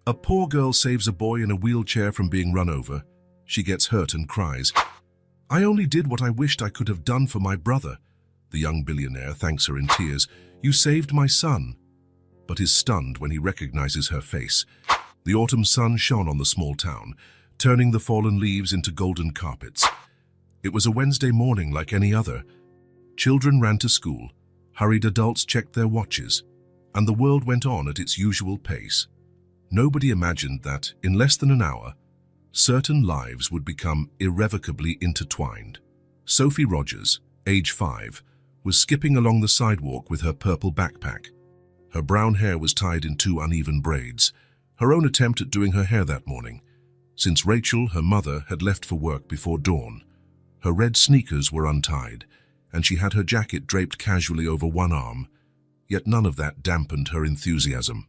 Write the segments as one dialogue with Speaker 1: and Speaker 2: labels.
Speaker 1: A poor girl saves a boy in a wheelchair from being run over. She gets hurt and cries. "I only did what I wished I could have done for my brother." The young billionaire thanks her in tears. "You saved my son," but is stunned when he recognizes her face. The autumn sun shone on the small town, turning the fallen leaves into golden carpets. It was a Wednesday morning like any other. Children ran to school, hurried adults checked their watches, and the world went on at its usual pace. Nobody imagined that, in less than an hour, certain lives would become irrevocably intertwined. Sophie Rogers, age 5, was skipping along the sidewalk with her purple backpack. Her brown hair was tied in 2 uneven braids, her own attempt at doing her hair that morning, since Rachel, her mother, had left for work before dawn. Her red sneakers were untied, and she had her jacket draped casually over one arm, yet none of that dampened her enthusiasm.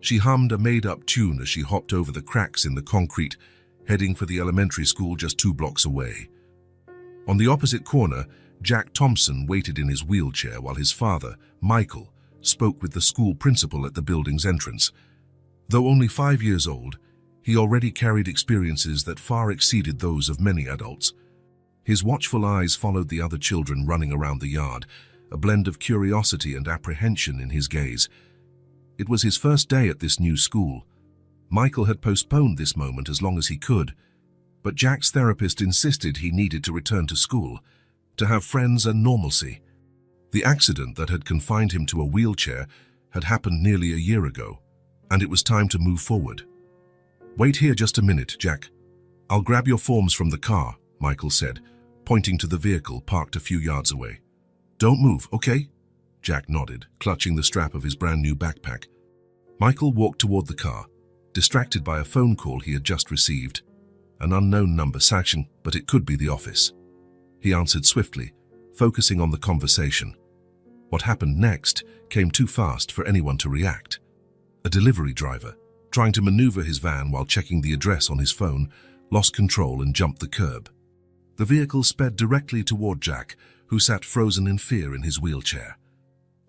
Speaker 1: She hummed a made-up tune as she hopped over the cracks in the concrete, heading for the elementary school just 2 blocks away. On the opposite corner, Jack Thompson waited in his wheelchair while his father, Michael, spoke with the school principal at the building's entrance. Though only 5 years old, he already carried experiences that far exceeded those of many adults. His watchful eyes followed the other children running around the yard, a blend of curiosity and apprehension in his gaze. It was his first day at this new school. Michael had postponed this moment as long as he could, but Jack's therapist insisted he needed to return to school, to have friends and normalcy. The accident that had confined him to a wheelchair had happened nearly a year ago, and it was time to move forward. "Wait here just a minute, Jack. I'll grab your forms from the car," Michael said, pointing to the vehicle parked a few yards away. "Don't move, okay?" Jack nodded, clutching the strap of his brand new backpack. Michael walked toward the car, distracted by a phone call he had just received. An unknown number sachin, but it could be the office. He answered swiftly, focusing on the conversation. What happened next came too fast for anyone to react. A delivery driver, trying to maneuver his van while checking the address on his phone, lost control and jumped the curb. The vehicle sped directly toward Jack, who sat frozen in fear in his wheelchair.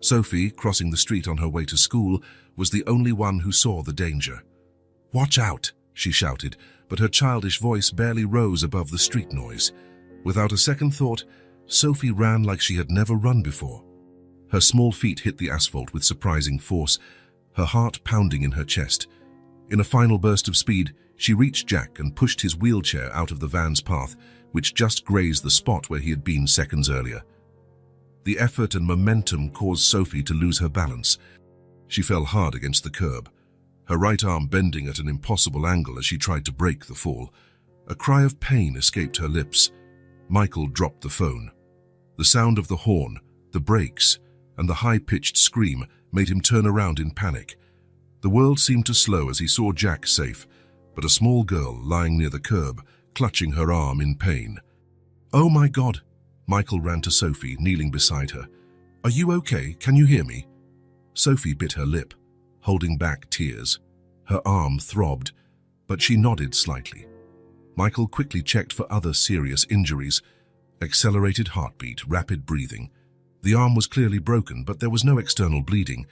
Speaker 1: Sophie, crossing the street on her way to school, was the only one who saw the danger. "Watch out!" she shouted, but her childish voice barely rose above the street noise. Without a second thought, Sophie ran like she had never run before. Her small feet hit the asphalt with surprising force, her heart pounding in her chest. In a final burst of speed, she reached Jack and pushed his wheelchair out of the van's path, which just grazed the spot where he had been seconds earlier. The effort and momentum caused Sophie to lose her balance. She fell hard against the curb, her right arm bending at an impossible angle as she tried to break the fall. A cry of pain escaped her lips. Michael dropped the phone. The sound of the horn, the brakes, and the high-pitched scream made him turn around in panic. The world seemed to slow as he saw Jack safe, but a small girl lying near the curb, clutching her arm in pain. "Oh my God!" Michael ran to Sophie, kneeling beside her. "Are you okay? Can you hear me?" Sophie bit her lip, holding back tears. Her arm throbbed, but she nodded slightly. Michael quickly checked for other serious injuries. Accelerated heartbeat, rapid breathing. The arm was clearly broken, but there was no external bleeding.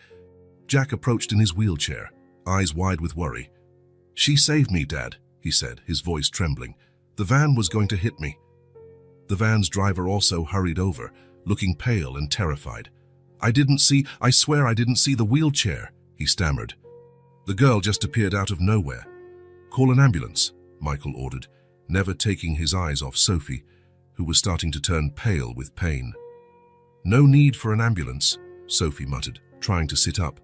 Speaker 1: Jack approached in his wheelchair, eyes wide with worry. "She saved me, Dad," he said, his voice trembling. "The van was going to hit me." The van's driver also hurried over, looking pale and terrified. I swear I didn't see the wheelchair," he stammered. "The girl just appeared out of nowhere." "Call an ambulance," Michael ordered, never taking his eyes off Sophie, who was starting to turn pale with pain. "No need for an ambulance," Sophie muttered, trying to sit up.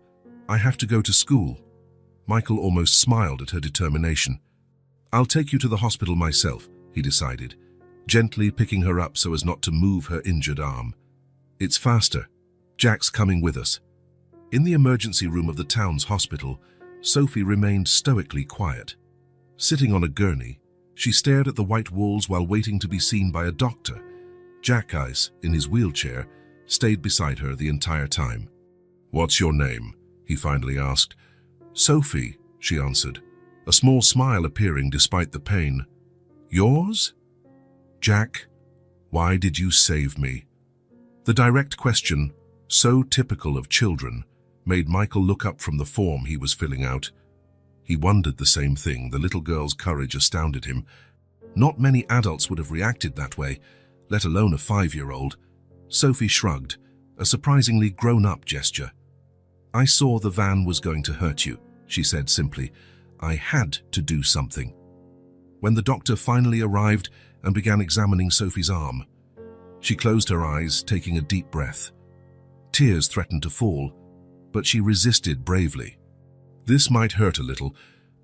Speaker 1: "I have to go to school." Michael almost smiled at her determination. "I'll take you to the hospital myself," he decided, gently picking her up so as not to move her injured arm. "It's faster. Jack's coming with us." In the emergency room of the town's hospital, Sophie remained stoically quiet. Sitting on a gurney, she stared at the white walls while waiting to be seen by a doctor. Jack, in his wheelchair, stayed beside her the entire time. "What's your name?" he finally asked. "Sophie," she answered, a small smile appearing despite the pain. "Yours?" "Jack, why did you save me?" The direct question, so typical of children, made Michael look up from the form he was filling out. He wondered the same thing. The little girl's courage astounded him. Not many adults would have reacted that way, let alone a 5-year-old. Sophie shrugged, a surprisingly grown-up gesture. "I saw the van was going to hurt you," she said simply. "I had to do something." When the doctor finally arrived and began examining Sophie's arm, she closed her eyes, taking a deep breath. Tears threatened to fall, but she resisted bravely. "This might hurt a little,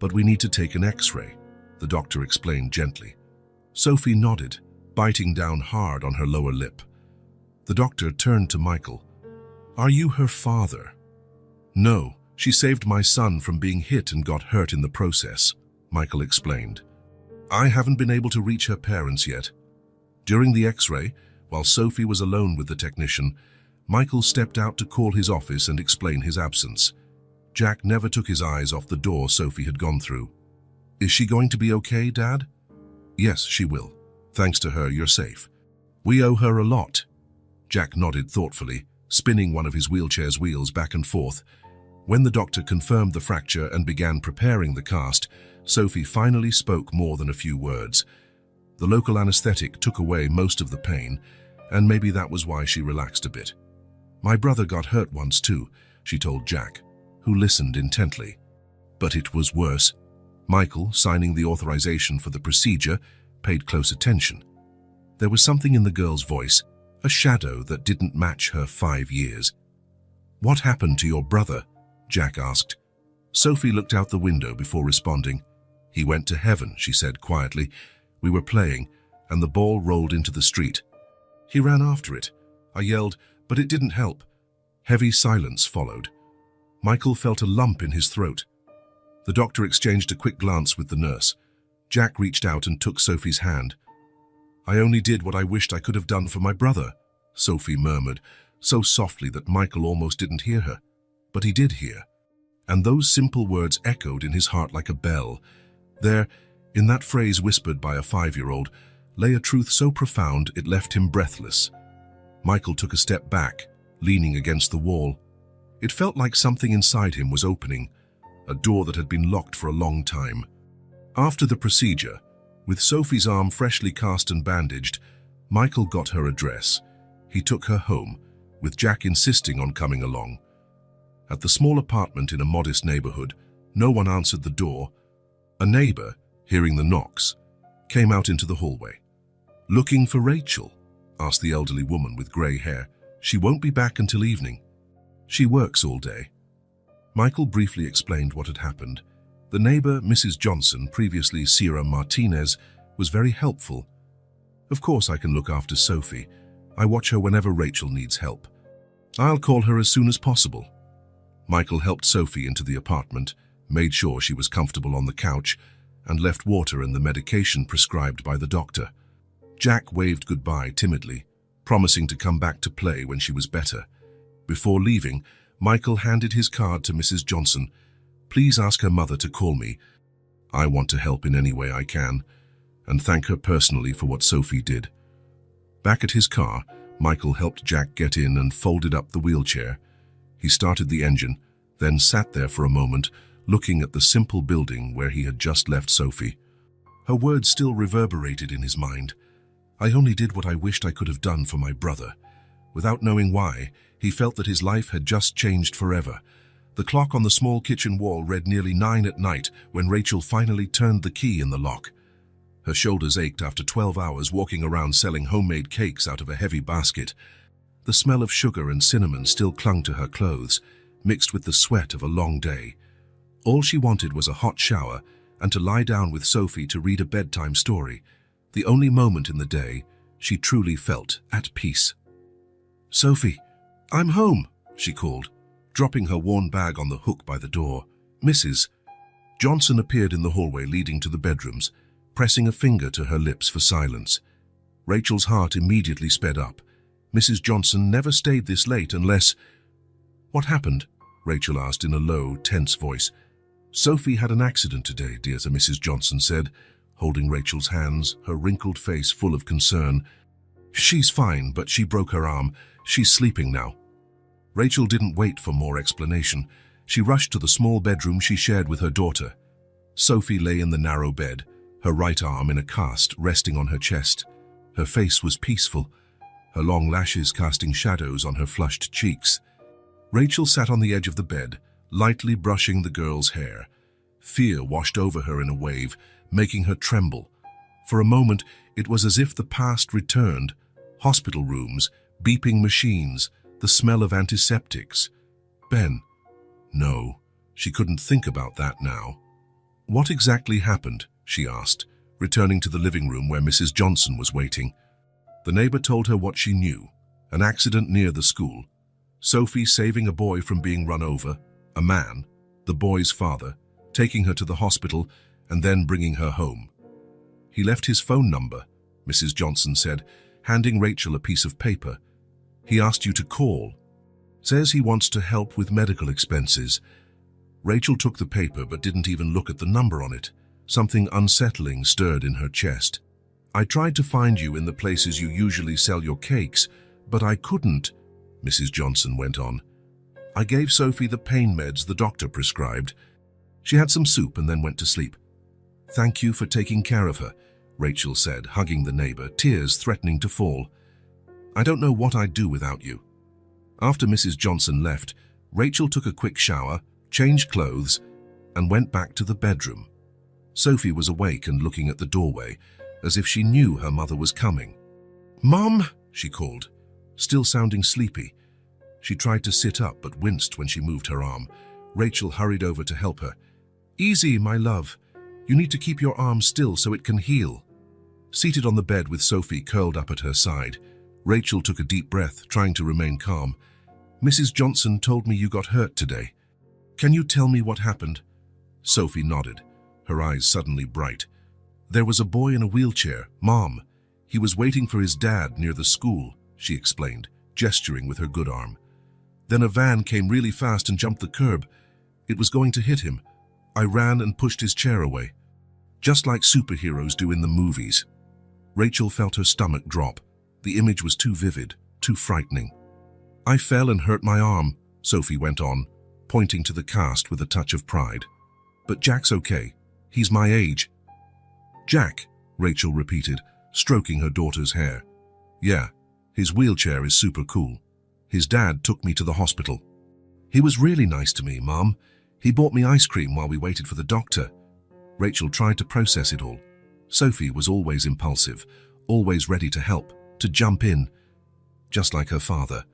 Speaker 1: but we need to take an X-ray," the doctor explained gently. Sophie nodded, biting down hard on her lower lip. The doctor turned to Michael. "Are you her father?" "No, she saved my son from being hit and got hurt in the process," Michael explained. "I haven't been able to reach her parents yet." During the X-ray, while Sophie was alone with the technician, Michael stepped out to call his office and explain his absence. Jack never took his eyes off the door Sophie had gone through. "Is she going to be okay, Dad?" "Yes, she will. Thanks to her, you're safe. We owe her a lot." Jack nodded thoughtfully, spinning one of his wheelchair's wheels back and forth. When the doctor confirmed the fracture and began preparing the cast, Sophie finally spoke more than a few words. The local anesthetic took away most of the pain, and maybe that was why she relaxed a bit. "My brother got hurt once too," she told Jack, who listened intently. "But it was worse." Michael, signing the authorization for the procedure, paid close attention. There was something in the girl's voice, a shadow that didn't match her 5 years. "What happened to your brother?" Jack asked. Sophie looked out the window before responding. "He went to heaven," she said quietly. "We were playing, and the ball rolled into the street. He ran after it. I yelled, but it didn't help." Heavy silence followed. Michael felt a lump in his throat. The doctor exchanged a quick glance with the nurse. Jack reached out and took Sophie's hand. "I only did what I wished I could have done for my brother," Sophie murmured, so softly that Michael almost didn't hear her. But he did hear. And those simple words echoed in his heart like a bell. There, in that phrase whispered by a 5-year-old, lay a truth so profound it left him breathless. Michael took a step back, leaning against the wall. It felt like something inside him was opening, a door that had been locked for a long time. After the procedure, with Sophie's arm freshly cast and bandaged, Michael got her address. He took her home, with Jack insisting on coming along. At the small apartment in a modest neighborhood, no one answered the door. A neighbor, hearing the knocks, came out into the hallway. "Looking for Rachel?" asked the elderly woman with gray hair. "She won't be back until evening. She works all day." Michael briefly explained what had happened. The neighbor, Mrs. Johnson, previously Sierra Martinez, was very helpful. "Of course I can look after Sophie. I watch her whenever Rachel needs help. I'll call her as soon as possible." Michael helped Sophie into the apartment, made sure she was comfortable on the couch, and left water and the medication prescribed by the doctor. Jack waved goodbye timidly, promising to come back to play when she was better. Before leaving, Michael handed his card to Mrs. Johnson. "Please ask her mother to call me. I want to help in any way I can, and thank her personally for what Sophie did." Back at his car, Michael helped Jack get in and folded up the wheelchair. He started the engine, then sat there for a moment, looking at the simple building where he had just left Sophie. Her words still reverberated in his mind. "I only did what I wished I could have done for my brother." Without knowing why, he felt that his life had just changed forever. The clock on the small kitchen wall read nearly 9 at night when Rachel finally turned the key in the lock. Her shoulders ached after 12 hours walking around selling homemade cakes out of a heavy basket. The smell of sugar and cinnamon still clung to her clothes, mixed with the sweat of a long day. All she wanted was a hot shower and to lie down with Sophie to read a bedtime story, the only moment in the day she truly felt at peace. "Sophie, I'm home," she called, dropping her worn bag on the hook by the door. "Mrs. Johnson appeared in the hallway leading to the bedrooms, pressing a finger to her lips for silence. Rachel's heart immediately sped up. Mrs. Johnson never stayed this late unless— "What happened?" Rachel asked in a low, tense voice. "Sophie had an accident today, dear," Mrs. Johnson said, holding Rachel's hands, her wrinkled face full of concern. "She's fine, but she broke her arm. She's sleeping now." Rachel didn't wait for more explanation. She rushed to the small bedroom she shared with her daughter. Sophie lay in the narrow bed, her right arm in a cast resting on her chest. Her face was peaceful, her long lashes casting shadows on her flushed cheeks. Rachel sat on the edge of the bed, lightly brushing the girl's hair. Fear washed over her in a wave, making her tremble. For a moment, it was as if the past returned. Hospital rooms, beeping machines, the smell of antiseptics. Ben. No, she couldn't think about that now. What exactly happened? She asked, returning to the living room where Mrs. Johnson was waiting. The neighbor told her what she knew. An accident near the school. Sophie saving a boy from being run over, a man, the boy's father, taking her to the hospital and then bringing her home. He left his phone number, Mrs. Johnson said, handing Rachel a piece of paper. He asked you to call. Says he wants to help with medical expenses. Rachel took the paper but didn't even look at the number on it. Something unsettling stirred in her chest. I tried to find you in the places you usually sell your cakes, but I couldn't, Mrs. Johnson went on. I gave Sophie the pain meds the doctor prescribed. She had some soup and then went to sleep. Thank you for taking care of her, Rachel said, hugging the neighbor, tears threatening to fall. I don't know what I'd do without you. After Mrs. Johnson left, Rachel took a quick shower, changed clothes, and went back to the bedroom. Sophie was awake and looking at the doorway, as if she knew her mother was coming. Mom, she called, still sounding sleepy. She tried to sit up but winced when she moved her arm. Rachel hurried over to help her. Easy, my love. You need to keep your arm still so it can heal. Seated on the bed with Sophie curled up at her side, Rachel took a deep breath, trying to remain calm. Mrs. Johnson told me you got hurt today. Can you tell me what happened? Sophie nodded, her eyes suddenly bright. There was a boy in a wheelchair, Mom. He was waiting for his dad near the school, she explained, gesturing with her good arm. Then a van came really fast and jumped the curb. It was going to hit him. I ran and pushed his chair away. Just like superheroes do in the movies. Rachel felt her stomach drop. The image was too vivid, too frightening. I fell and hurt my arm, Sophie went on, pointing to the cast with a touch of pride. But Jack's okay. He's my age. Jack, Rachel repeated, stroking her daughter's hair. Yeah, his wheelchair is super cool. His dad took me to the hospital. He was really nice to me, Mom. He bought me ice cream while we waited for the doctor. Rachel tried to process it all. Sophie was always impulsive, always ready to help, to jump in. Just like her father,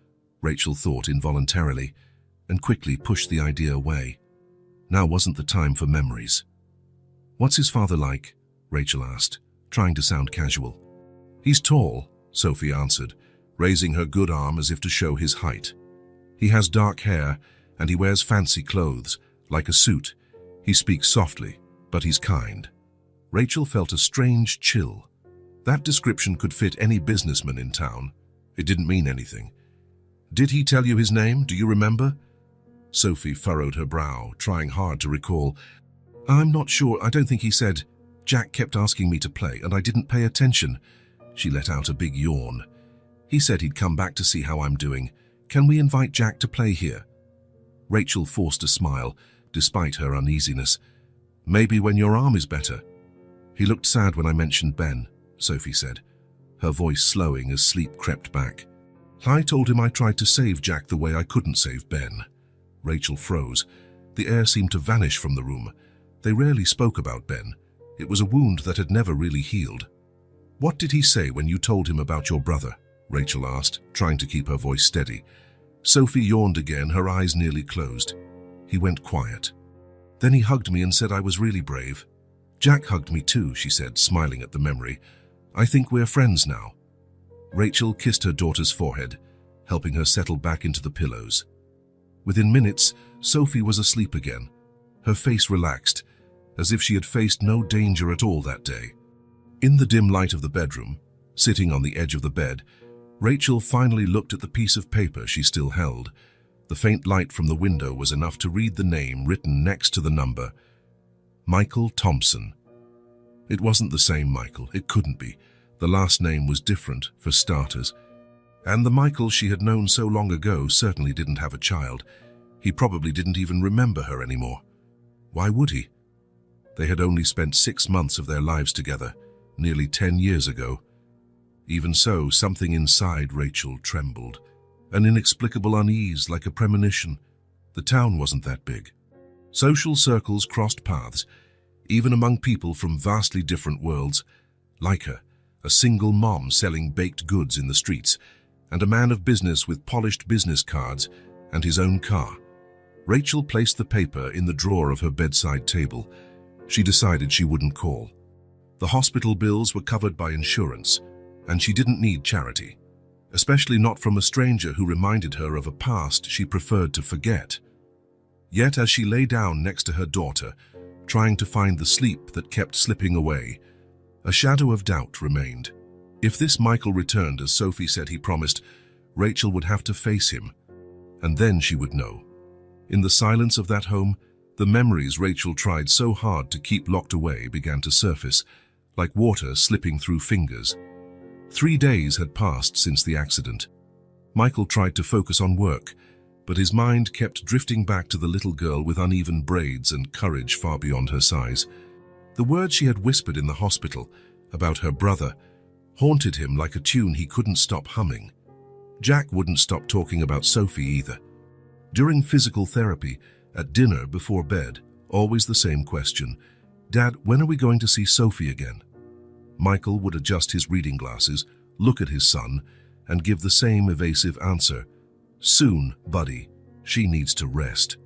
Speaker 1: Rachel thought involuntarily, and quickly pushed the idea away. Now wasn't the time for memories. What's his father like? Rachel asked, trying to sound casual. He's tall, Sophie answered, raising her good arm as if to show his height. He has dark hair, and he wears fancy clothes, like a suit. He speaks softly, but he's kind. Rachel felt a strange chill. That description could fit any businessman in town. It didn't mean anything. Did he tell you his name? Do you remember? Sophie furrowed her brow, trying hard to recall. I'm not sure. I don't think he said. Jack kept asking me to play, and I didn't pay attention. She let out a big yawn. He said he'd come back to see how I'm doing. Can we invite Jack to play here? Rachel forced a smile, despite her uneasiness. Maybe when your arm is better. He looked sad when I mentioned Ben, Sophie said, her voice slowing as sleep crept back. I told him I tried to save Jack the way I couldn't save Ben. Rachel froze. The air seemed to vanish from the room. They rarely spoke about Ben. It was a wound that had never really healed. What did he say when you told him about your brother? Rachel asked, trying to keep her voice steady. Sophie yawned again, her eyes nearly closed. He went quiet. Then he hugged me and said I was really brave. Jack hugged me too, she said, smiling at the memory. I think we're friends now. Rachel kissed her daughter's forehead, helping her settle back into the pillows. Within minutes, Sophie was asleep again, her face relaxed, as if she had faced no danger at all that day. In the dim light of the bedroom, sitting on the edge of the bed, Rachel finally looked at the piece of paper she still held. The faint light from the window was enough to read the name written next to the number. Michael Thompson. It wasn't the same Michael. It couldn't be. The last name was different, for starters. And the Michael she had known so long ago certainly didn't have a child. He probably didn't even remember her anymore. Why would he? They had only spent 6 months of their lives together, nearly 10 years ago. Even so, something inside Rachel trembled, an inexplicable unease like a premonition. The town wasn't that big. Social circles crossed paths, even among people from vastly different worlds. Like her, a single mom selling baked goods in the streets, and a man of business with polished business cards and his own car. Rachel placed the paper in the drawer of her bedside table. She decided she wouldn't call. The hospital bills were covered by insurance, and she didn't need charity, especially not from a stranger who reminded her of a past she preferred to forget. Yet as she lay down next to her daughter, trying to find the sleep that kept slipping away, a shadow of doubt remained. If this Michael returned as Sophie said he promised, Rachel would have to face him, and then she would know. In the silence of that home, the memories Rachel tried so hard to keep locked away began to surface, like water slipping through fingers. 3 days had passed since the accident. Michael tried to focus on work, but his mind kept drifting back to the little girl with uneven braids and courage far beyond her size. The words she had whispered in the hospital about her brother haunted him like a tune he couldn't stop humming. Jack wouldn't stop talking about Sophie either. During physical therapy, at dinner before bed, always the same question: "Dad, when are we going to see Sophie again?" Michael would adjust his reading glasses, look at his son, and give the same evasive answer: "Soon, buddy. She needs to rest."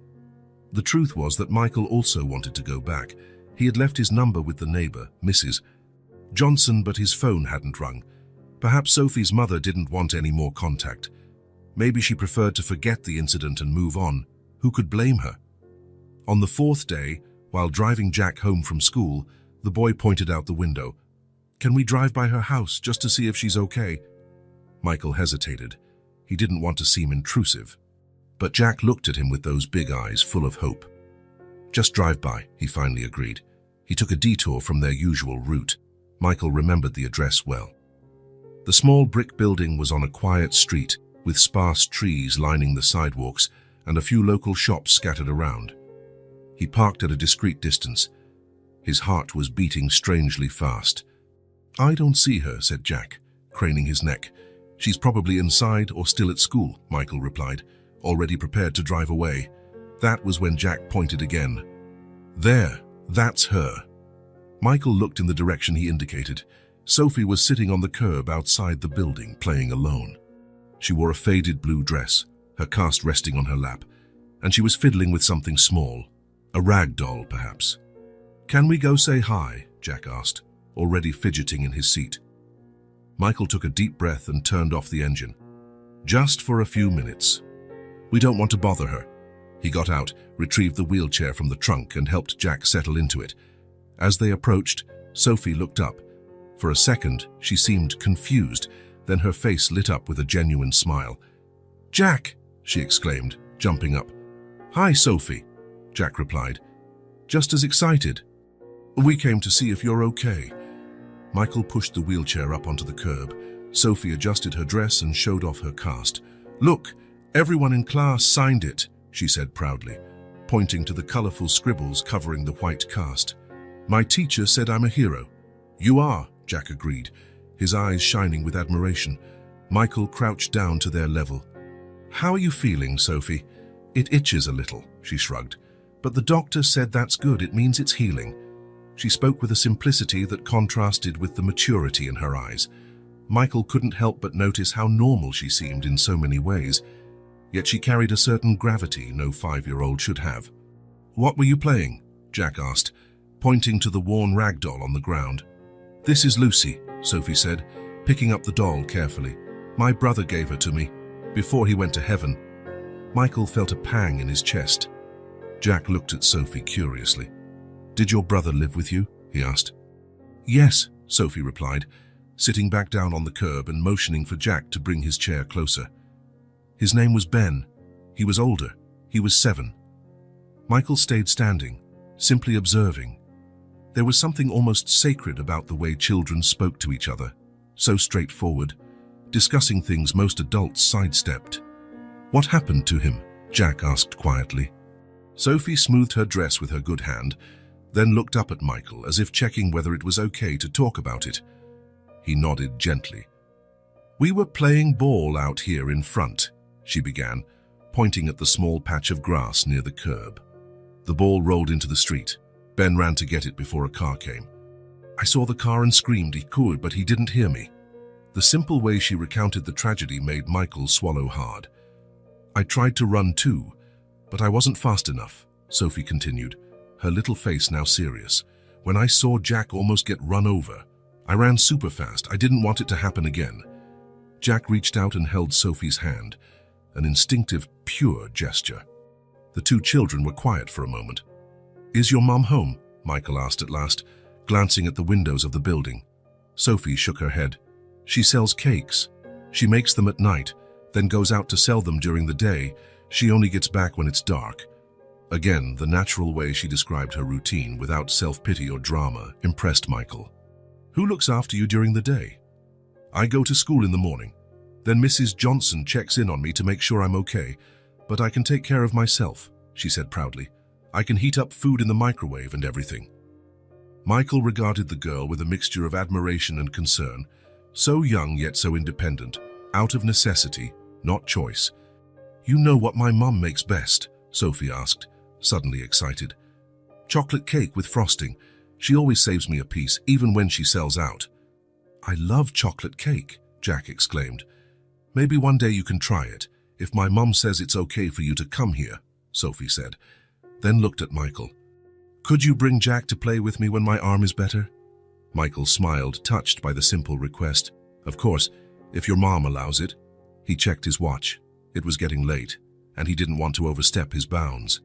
Speaker 1: The truth was that Michael also wanted to go back. He had left his number with the neighbor, Mrs. Johnson, but his phone hadn't rung. Perhaps Sophie's mother didn't want any more contact. Maybe she preferred to forget the incident and move on. Who could blame her? On the 4th day, while driving Jack home from school, the boy pointed out the window. "Can we drive by her house just to see if she's okay?" Michael hesitated. He didn't want to seem intrusive. But Jack looked at him with those big eyes full of hope. "Just drive by," he finally agreed. He took a detour from their usual route. Michael remembered the address well. The small brick building was on a quiet street, with sparse trees lining the sidewalks and a few local shops scattered around. He parked at a discreet distance. His heart was beating strangely fast. "I don't see her," said Jack, craning his neck. "She's probably inside or still at school," Michael replied, already prepared to drive away. That was when Jack pointed again. "There, that's her." Michael looked in the direction he indicated. Sophie was sitting on the curb outside the building, playing alone. She wore a faded blue dress, her cast resting on her lap, and she was fiddling with something small, a rag doll perhaps. "Can we go say hi?" Jack asked, already fidgeting in his seat. Michael took a deep breath and turned off the engine. "Just for a few minutes. We don't want to bother her." He got out, retrieved the wheelchair from the trunk, and helped Jack settle into it. As they approached, Sophie looked up. For a second, she seemed confused, then her face lit up with a genuine smile. "Jack!" she exclaimed, jumping up. "Hi, Sophie," Jack replied, just as excited. "We came to see if you're okay." Michael pushed the wheelchair up onto the curb. Sophie adjusted her dress and showed off her cast. "Look, everyone in class signed it," she said proudly, pointing to the colorful scribbles covering the white cast. "My teacher said I'm a hero." "You are," Jack agreed, his eyes shining with admiration. Michael crouched down to their level. "How are you feeling, Sophie?" "It itches a little," she shrugged. "But the doctor said that's good, it means it's healing." She spoke with a simplicity that contrasted with the maturity in her eyes. Michael couldn't help but notice how normal she seemed in so many ways, yet she carried a certain gravity no 5-year-old should have. "What were you playing?" Jack asked, pointing to the worn rag doll on the ground. "This is Lucy," Sophie said, picking up the doll carefully. "My brother gave her to me, before he went to heaven." Michael felt a pang in his chest. Jack looked at Sophie curiously. "Did your brother live with you?" he asked. "Yes," Sophie replied, sitting back down on the curb and motioning for Jack to bring his chair closer. "His name was Ben. He was older. He was 7. Michael stayed standing, simply observing. There was something almost sacred about the way children spoke to each other, so straightforward, discussing things most adults sidestepped. "What happened to him?" Jack asked quietly. Sophie smoothed her dress with her good hand, then looked up at Michael as if checking whether it was okay to talk about it. He nodded gently. "We were playing ball out here in front," she began, pointing at the small patch of grass near the curb. The ball rolled into the street. Ben ran to get it before a car came. "I saw the car and screamed he could, but he didn't hear me." The simple way she recounted the tragedy made Michael swallow hard. "I tried to run too, but I wasn't fast enough," Sophie continued, her little face now serious. "When I saw Jack almost get run over, I ran super fast. I didn't want it to happen again." Jack reached out and held Sophie's hand, an instinctive, pure gesture. The two children were quiet for a moment. "Is your mom home?" Michael asked at last, glancing at the windows of the building. Sophie shook her head. "She sells cakes. She makes them at night, then goes out to sell them during the day. She only gets back when it's dark." Again, the natural way she described her routine without self-pity or drama impressed Michael. "Who looks after you during the day?" "I go to school in the morning. Then Mrs. Johnson checks in on me to make sure I'm okay, but I can take care of myself," she said proudly. "I can heat up food in the microwave and everything." Michael regarded the girl with a mixture of admiration and concern. So young yet so independent, out of necessity, not choice. "You know what my mom makes best?" Sophie asked, suddenly excited. "Chocolate cake with frosting. She always saves me a piece, even when she sells out." "I love chocolate cake," Jack exclaimed. "Maybe one day you can try it, if my mom says it's okay for you to come here," Sophie said, then looked at Michael. "Could you bring Jack to play with me when my arm is better?" Michael smiled, touched by the simple request. "Of course, if your mom allows it." He checked his watch. It was getting late, and he didn't want to overstep his bounds.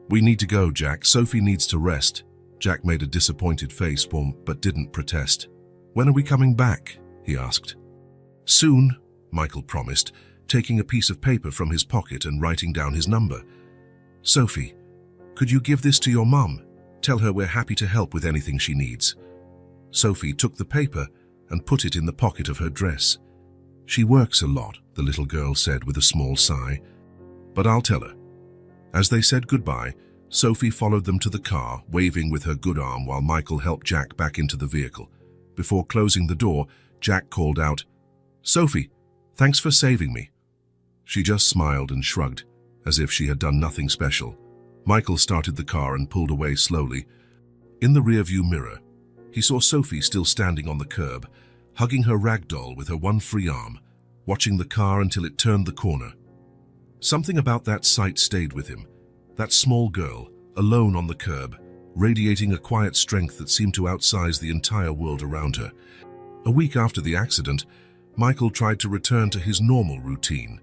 Speaker 1: "We need to go, Jack. Sophie needs to rest." Jack made a disappointed face, but didn't protest. "When are we coming back?" he asked. "Soon," Michael promised, taking a piece of paper from his pocket and writing down his number. "Sophie, could you give this to your mom? Tell her we're happy to help with anything she needs." Sophie took the paper and put it in the pocket of her dress. "She works a lot," the little girl said with a small sigh. "But I'll tell her." As they said goodbye, Sophie followed them to the car, waving with her good arm while Michael helped Jack back into the vehicle. Before closing the door, Jack called out, "Sophie, thanks for saving me." She just smiled and shrugged, as if she had done nothing special. Michael started the car and pulled away slowly. In the rearview mirror, he saw Sophie still standing on the curb, hugging her rag doll with her one free arm, watching the car until it turned the corner. Something about that sight stayed with him. That small girl, alone on the curb, radiating a quiet strength that seemed to outsize the entire world around her. A week after the accident, Michael tried to return to his normal routine.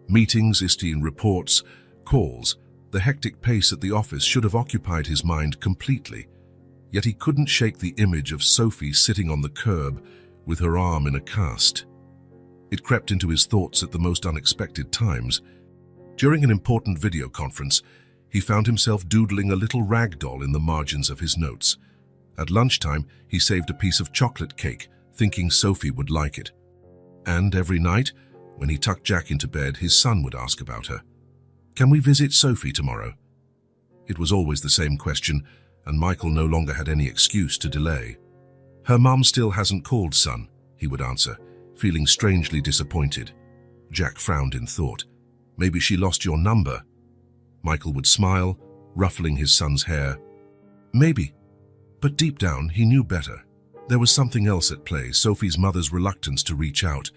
Speaker 1: Meetings, issuing reports, calls. The hectic pace at the office should have occupied his mind completely. Yet he couldn't shake the image of Sophie sitting on the curb with her arm in a cast. It crept into his thoughts at the most unexpected times. During an important video conference, he found himself doodling a little rag doll in the margins of his notes. At lunchtime, he saved a piece of chocolate cake, thinking Sophie would like it. And every night, when he tucked Jack into bed, his son would ask about her. "Can we visit Sophie tomorrow?" It was always the same question, and Michael no longer had any excuse to delay. "Her mom still hasn't called, son," he would answer, feeling strangely disappointed. Jack frowned in thought. "Maybe she lost your number." Michael would smile, ruffling his son's hair. "Maybe." But deep down, he knew better. There was something else at play, Sophie's mother's reluctance to reach out,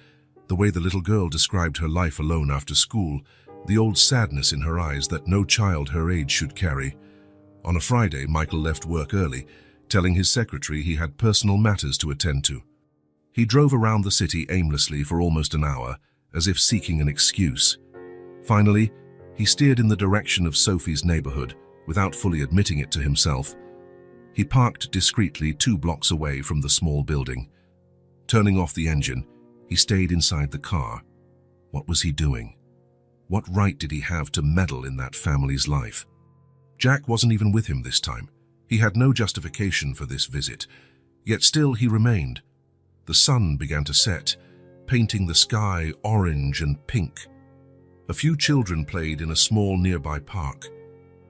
Speaker 1: the way the little girl described her life alone after school, the old sadness in her eyes that no child her age should carry. On a Friday, Michael left work early, telling his secretary he had personal matters to attend to. He drove around the city aimlessly for almost an hour, as if seeking an excuse. Finally, he steered in the direction of Sophie's neighborhood, without fully admitting it to himself. He parked discreetly 2 blocks away from the small building. Turning off the engine, he stayed inside the car. What was he doing? What right did he have to meddle in that family's life? Jack wasn't even with him this time. He had no justification for this visit, yet still he remained. The sun began to set, painting the sky orange and pink. A few children played in a small nearby park.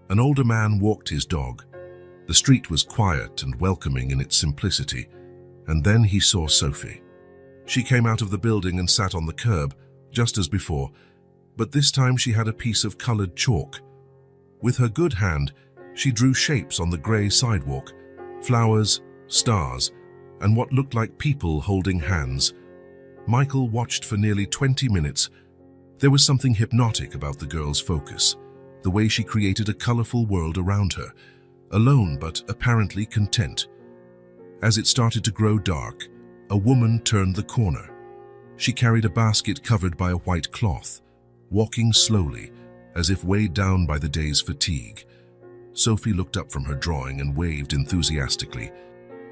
Speaker 1: An older man walked his dog. The street was quiet and welcoming in its simplicity, and then he saw Sophie. She came out of the building and sat on the curb, just as before, but this time she had a piece of colored chalk. With her good hand, she drew shapes on the grey sidewalk, flowers, stars, and what looked like people holding hands. Michael watched for nearly 20 minutes. There was something hypnotic about the girl's focus, the way she created a colorful world around her, alone but apparently content. As it started to grow dark, a woman turned the corner. She carried a basket covered by a white cloth, walking slowly, as if weighed down by the day's fatigue. Sophie looked up from her drawing and waved enthusiastically.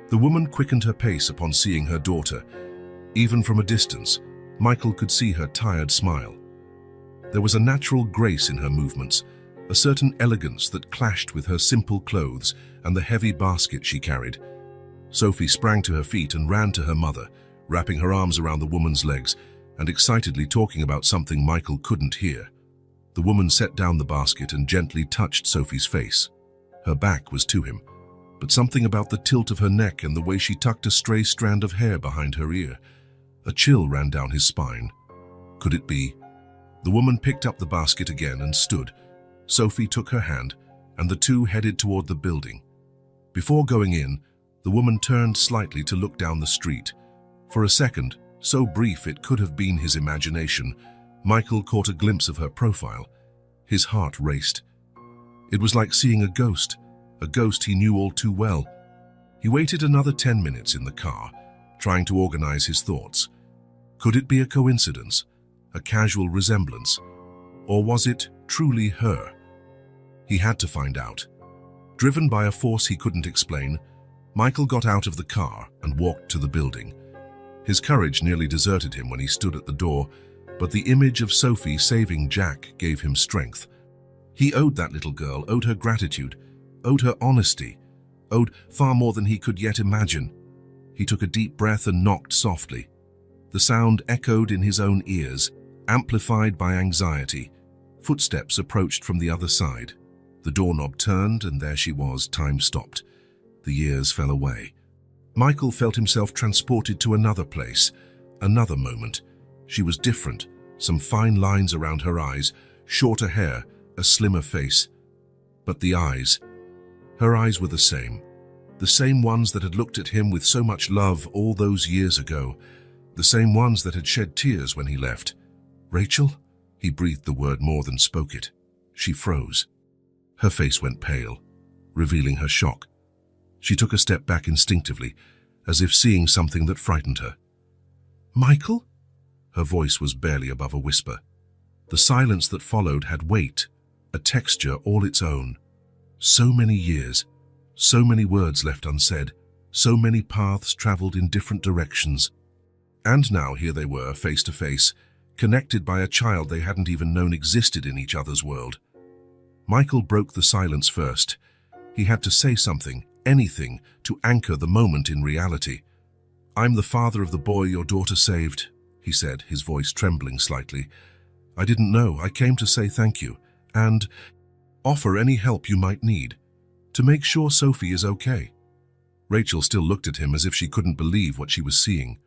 Speaker 1: The woman quickened her pace upon seeing her daughter. Even from a distance, Michael could see her tired smile. There was a natural grace in her movements, a certain elegance that clashed with her simple clothes and the heavy basket she carried. Sophie sprang to her feet and ran to her mother, wrapping her arms around the woman's legs and excitedly talking about something Michael couldn't hear. The woman set down the basket and gently touched Sophie's face. Her back was to him, but something about the tilt of her neck and the way she tucked a stray strand of hair behind her ear. A chill ran down his spine. Could it be? The woman picked up the basket again and stood. Sophie took her hand, and the two headed toward the building. Before going in, the woman turned slightly to look down the street. For a second, so brief it could have been his imagination, Michael caught a glimpse of her profile. His heart raced. It was like seeing a ghost he knew all too well. He waited another 10 minutes in the car, trying to organize his thoughts. Could it be a coincidence, a casual resemblance, or was it truly her? He had to find out. Driven by a force he couldn't explain, Michael got out of the car and walked to the building. His courage nearly deserted him when he stood at the door, but the image of Sophie saving Jack gave him strength. He owed that little girl, owed her gratitude, owed her honesty, owed far more than he could yet imagine. He took a deep breath and knocked softly. The sound echoed in his own ears, amplified by anxiety. Footsteps approached from the other side. The doorknob turned, and there she was. Time stopped. The years fell away. Michael felt himself transported to another place, another moment. She was different, some fine lines around her eyes, shorter hair, a slimmer face. But the eyes, her eyes were the same ones that had looked at him with so much love all those years ago, the same ones that had shed tears when he left. Rachel? He breathed the word more than spoke it. She froze. Her face went pale, revealing her shock. She took a step back instinctively, as if seeing something that frightened her. Michael? Her voice was barely above a whisper. The silence that followed had weight, a texture all its own. So many years, so many words left unsaid, so many paths traveled in different directions. And now here they were, face to face, connected by a child they hadn't even known existed in each other's world. Michael broke the silence first. He had to say something, anything, to anchor the moment in reality. "I'm the father of the boy your daughter saved," he said, his voice trembling slightly. "I didn't know. I came to say thank you, and offer any help you might need, to make sure Sophie is okay." Rachel still looked at him as if she couldn't believe what she was seeing.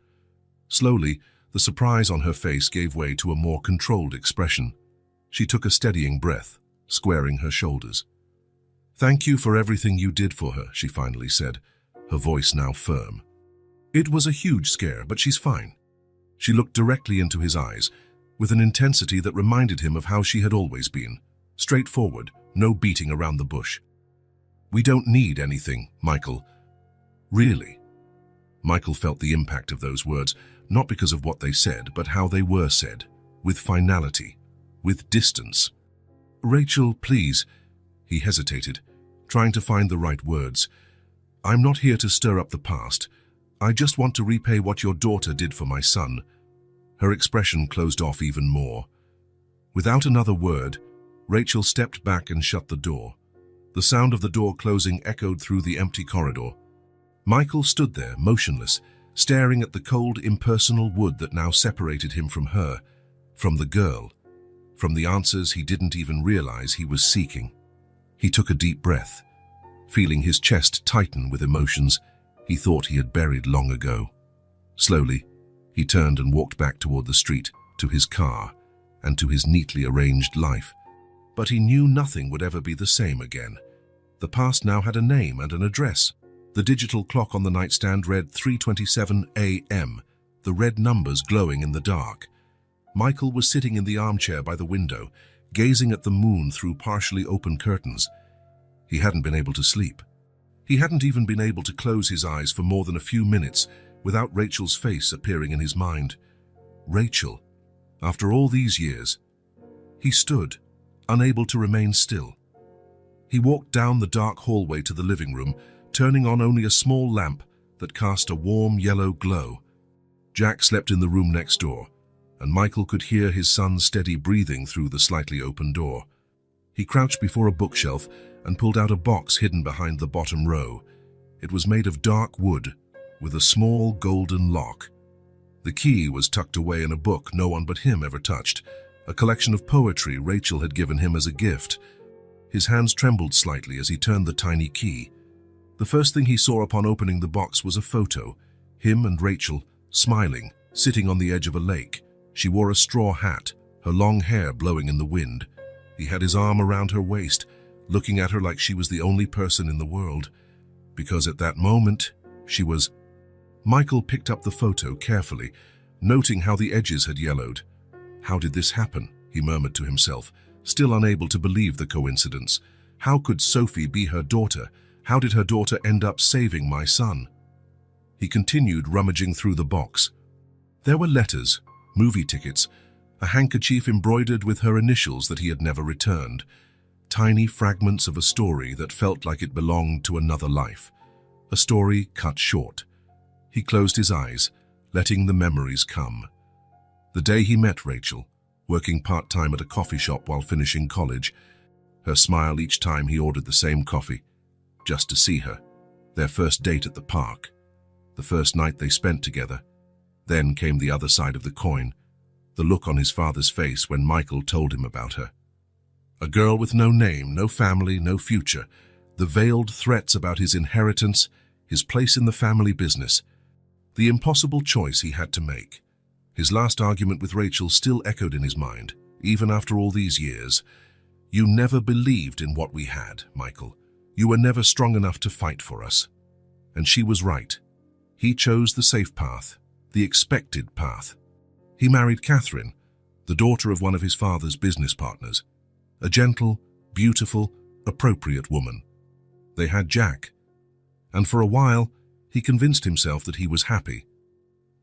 Speaker 1: Slowly, the surprise on her face gave way to a more controlled expression. She took a steadying breath, squaring her shoulders. "Thank you for everything you did for her," she finally said, her voice now firm. "It was a huge scare, but she's fine." She looked directly into his eyes, with an intensity that reminded him of how she had always been. Straightforward, no beating around the bush. "We don't need anything, Michael." "Really?" Michael felt the impact of those words, not because of what they said, but how they were said, with finality, with distance. "Rachel, please." He hesitated, trying to find the right words. "I'm not here to stir up the past. I just want to repay what your daughter did for my son." Her expression closed off even more. Without another word, Rachel stepped back and shut the door. The sound of the door closing echoed through the empty corridor. Michael stood there, motionless, staring at the cold, impersonal wood that now separated him from her, from the girl, from the answers he didn't even realize he was seeking. He took a deep breath. feeling his chest tighten with emotions he thought he had buried long ago. Slowly, he turned and walked back toward the street, to his car, and to his neatly arranged life. But he knew nothing would ever be the same again. The past now had a name and an address. The digital clock on the nightstand read 3:27 a.m., the red numbers glowing in the dark. Michael was sitting in the armchair by the window, gazing at the moon through partially open curtains. He hadn't been able to sleep. He hadn't even been able to close his eyes for more than a few minutes without Rachel's face appearing in his mind. Rachel, after all these years. He stood, unable to remain still. He walked down the dark hallway to the living room, turning on only a small lamp that cast a warm yellow glow. Jack slept in the room next door, and Michael could hear his son's steady breathing through the slightly open door. He crouched before a bookshelf and pulled out a box hidden behind the bottom row. It was made of dark wood, with a small golden lock. The key was tucked away in a book no one but him ever touched, a collection of poetry Rachel had given him as a gift. His hands trembled slightly as he turned the tiny key. The first thing he saw upon opening the box was a photo, him and Rachel, smiling, sitting on the edge of a lake. She wore a straw hat, her long hair blowing in the wind. He had his arm around her waist, looking at her like she was the only person in the world, because at that moment, she was... Michael picked up the photo carefully, noting how the edges had yellowed. How did this happen? He murmured to himself, still unable to believe the coincidence. How could Sophie be her daughter? How did her daughter end up saving my son? He continued rummaging through the box. There were letters, movie tickets, a handkerchief embroidered with her initials that he had never returned, tiny fragments of a story that felt like it belonged to another life, a story cut short. He closed his eyes, letting the memories come. The day he met Rachel, working part-time at a coffee shop while finishing college, her smile each time he ordered the same coffee, just to see her, their first date at the park, the first night they spent together. Then came the other side of the coin, the look on his father's face when Michael told him about her. A girl with no name, no family, no future, the veiled threats about his inheritance, his place in the family business, the impossible choice he had to make. His last argument with Rachel still echoed in his mind, even after all these years. You never believed in what we had, Michael. You were never strong enough to fight for us. And she was right. He chose the safe path, the expected path. He married Catherine, the daughter of one of his father's business partners, a gentle, beautiful, appropriate woman. They had Jack, and for a while, he convinced himself that he was happy,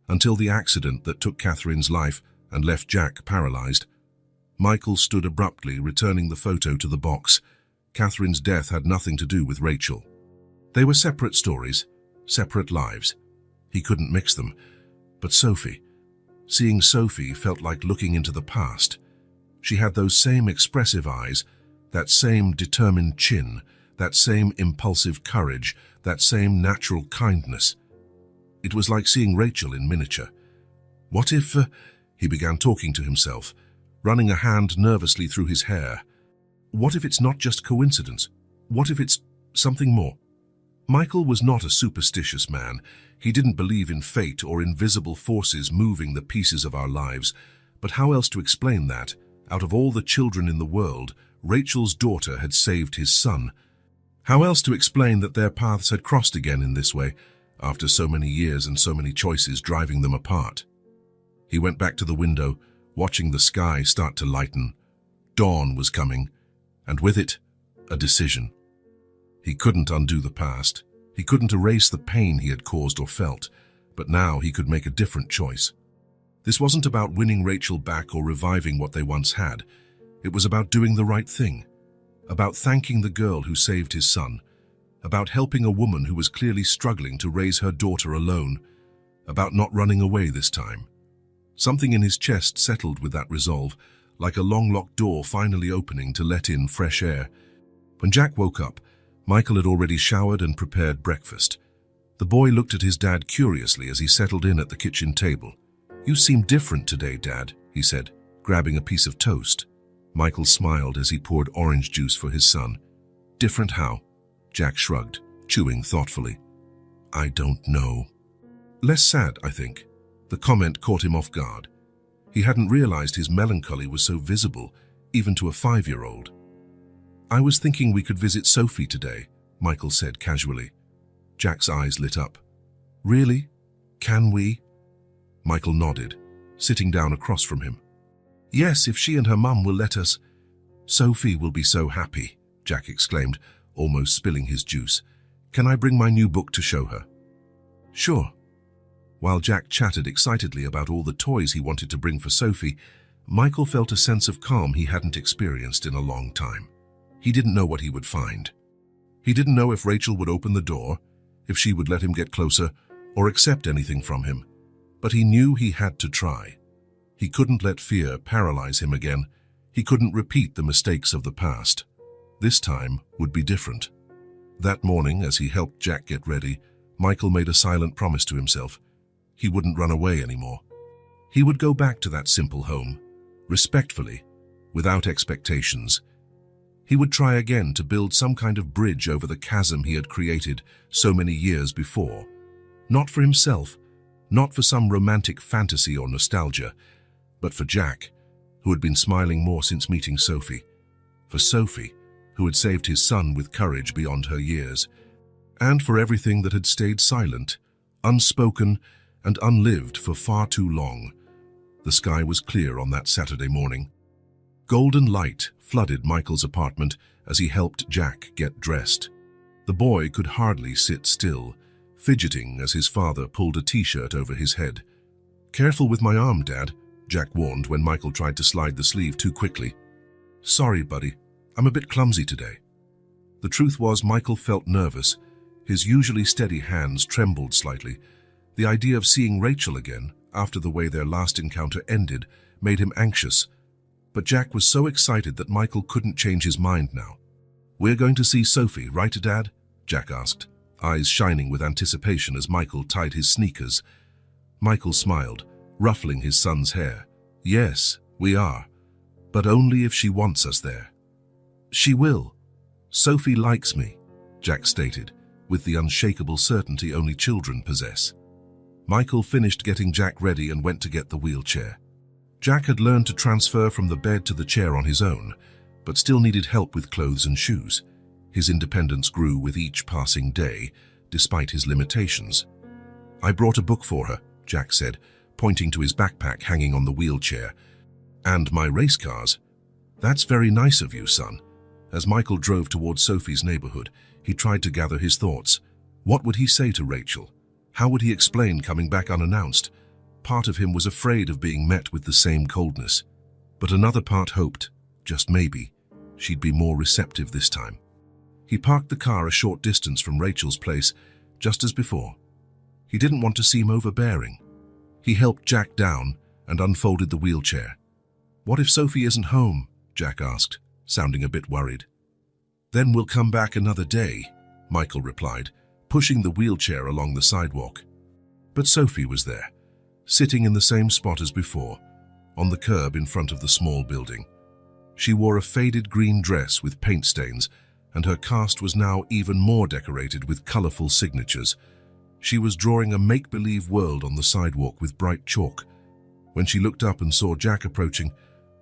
Speaker 1: until the accident that took Catherine's life and left Jack paralyzed. Michael stood abruptly, returning the photo to the box. Catherine's death had nothing to do with Rachel. They were separate stories, separate lives. He couldn't mix them. But Sophie, seeing Sophie felt like looking into the past. She had those same expressive eyes, that same determined chin, that same impulsive courage, that same natural kindness. It was like seeing Rachel in miniature. What if... He began talking to himself, running a hand nervously through his hair. What if it's not just coincidence? What if it's something more? Michael was not a superstitious man. He didn't believe in fate or invisible forces moving the pieces of our lives. But how else to explain that? Out of all the children in the world, Rachel's daughter had saved his son. How else to explain that their paths had crossed again in this way, after so many years and so many choices driving them apart? He went back to the window, watching the sky start to lighten. Dawn was coming, and with it, a decision. He couldn't undo the past. He couldn't erase the pain he had caused or felt, but now he could make a different choice. This wasn't about winning Rachel back or reviving what they once had. It was about doing the right thing, about thanking the girl who saved his son, about helping a woman who was clearly struggling to raise her daughter alone, about not running away this time. Something in his chest settled with that resolve, like a long-locked door finally opening to let in fresh air. When Jack woke up, Michael had already showered and prepared breakfast. The boy looked at his dad curiously as he settled in at the kitchen table. "You seem different today, Dad," he said, grabbing a piece of toast. Michael smiled as he poured orange juice for his son. "Different how?" Jack shrugged, chewing thoughtfully. I don't know. Less sad, I think. The comment caught him off guard. He hadn't realized his melancholy was so visible, even to a 5-year-old. I was thinking we could visit Sophie today, Michael said casually. Jack's eyes lit up. Really? Can we? Michael nodded, sitting down across from him. Yes, if she and her mum will let us. Sophie will be so happy, Jack exclaimed, almost spilling his juice. Can I bring my new book to show her? Sure. While Jack chatted excitedly about all the toys he wanted to bring for Sophie, Michael felt a sense of calm he hadn't experienced in a long time. He didn't know what he would find. He didn't know if Rachel would open the door, if she would let him get closer, or accept anything from him. But he knew he had to try. He couldn't let fear paralyze him again. He couldn't repeat the mistakes of the past. This time would be different. That morning, as he helped Jack get ready, Michael made a silent promise to himself. He wouldn't run away anymore. He would go back to that simple home, respectfully, without expectations. He would try again to build some kind of bridge over the chasm he had created so many years before. Not for himself, not for some romantic fantasy or nostalgia, but for Jack, who had been smiling more since meeting Sophie. For Sophie, who had saved his son with courage beyond her years. And for everything that had stayed silent, unspoken, and unlived for far too long. The sky was clear on that Saturday morning. Golden light flooded Michael's apartment as he helped Jack get dressed. The boy could hardly sit still, fidgeting as his father pulled a t-shirt over his head. Careful with my arm, Dad, Jack warned when Michael tried to slide the sleeve too quickly. Sorry, buddy. I'm a bit clumsy today. The truth was Michael felt nervous. His usually steady hands trembled slightly. The idea of seeing Rachel again, after the way their last encounter ended, made him anxious. But Jack was so excited that Michael couldn't change his mind now. We're going to see Sophie, right, Dad? Jack asked, eyes shining with anticipation as Michael tied his sneakers. Michael smiled, ruffling his son's hair. Yes, we are. But only if she wants us there. She will. Sophie likes me, Jack stated, with the unshakable certainty only children possess. Michael finished getting Jack ready and went to get the wheelchair. Jack had learned to transfer from the bed to the chair on his own, but still needed help with clothes and shoes. His independence grew with each passing day, despite his limitations. I brought a book for her, Jack said, pointing to his backpack hanging on the wheelchair. And my race cars. That's very nice of you, son. As Michael drove towards Sophie's neighborhood, he tried to gather his thoughts. What would he say to Rachel? How would he explain coming back unannounced? Part of him was afraid of being met with the same coldness. But another part hoped, just maybe, she'd be more receptive this time. He parked the car a short distance from Rachel's place, just as before. He didn't want to seem overbearing. He helped Jack down and unfolded the wheelchair. What if Sophie isn't home? Jack asked, sounding a bit worried. Then we'll come back another day, Michael replied, pushing the wheelchair along the sidewalk. But Sophie was there, sitting in the same spot as before, on the curb in front of the small building. She wore a faded green dress with paint stains, and her cast was now even more decorated with colorful signatures. She was drawing a make-believe world on the sidewalk with bright chalk. When she looked up and saw Jack approaching,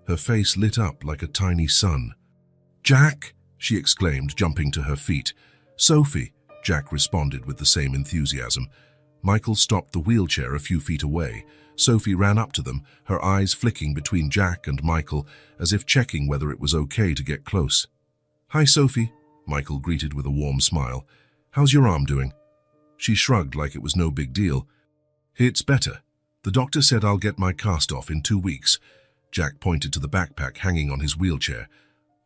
Speaker 1: her face lit up like a tiny sun. Jack, she exclaimed, jumping to her feet. Sophie, Jack responded with the same enthusiasm. Michael stopped the wheelchair a few feet away. Sophie ran up to them, her eyes flicking between Jack and Michael, as if checking whether it was okay to get close. Hi, Sophie, Michael greeted with a warm smile. How's your arm doing? She shrugged like it was no big deal. It's better. The doctor said I'll get my cast off in 2 weeks. Jack pointed to the backpack hanging on his wheelchair.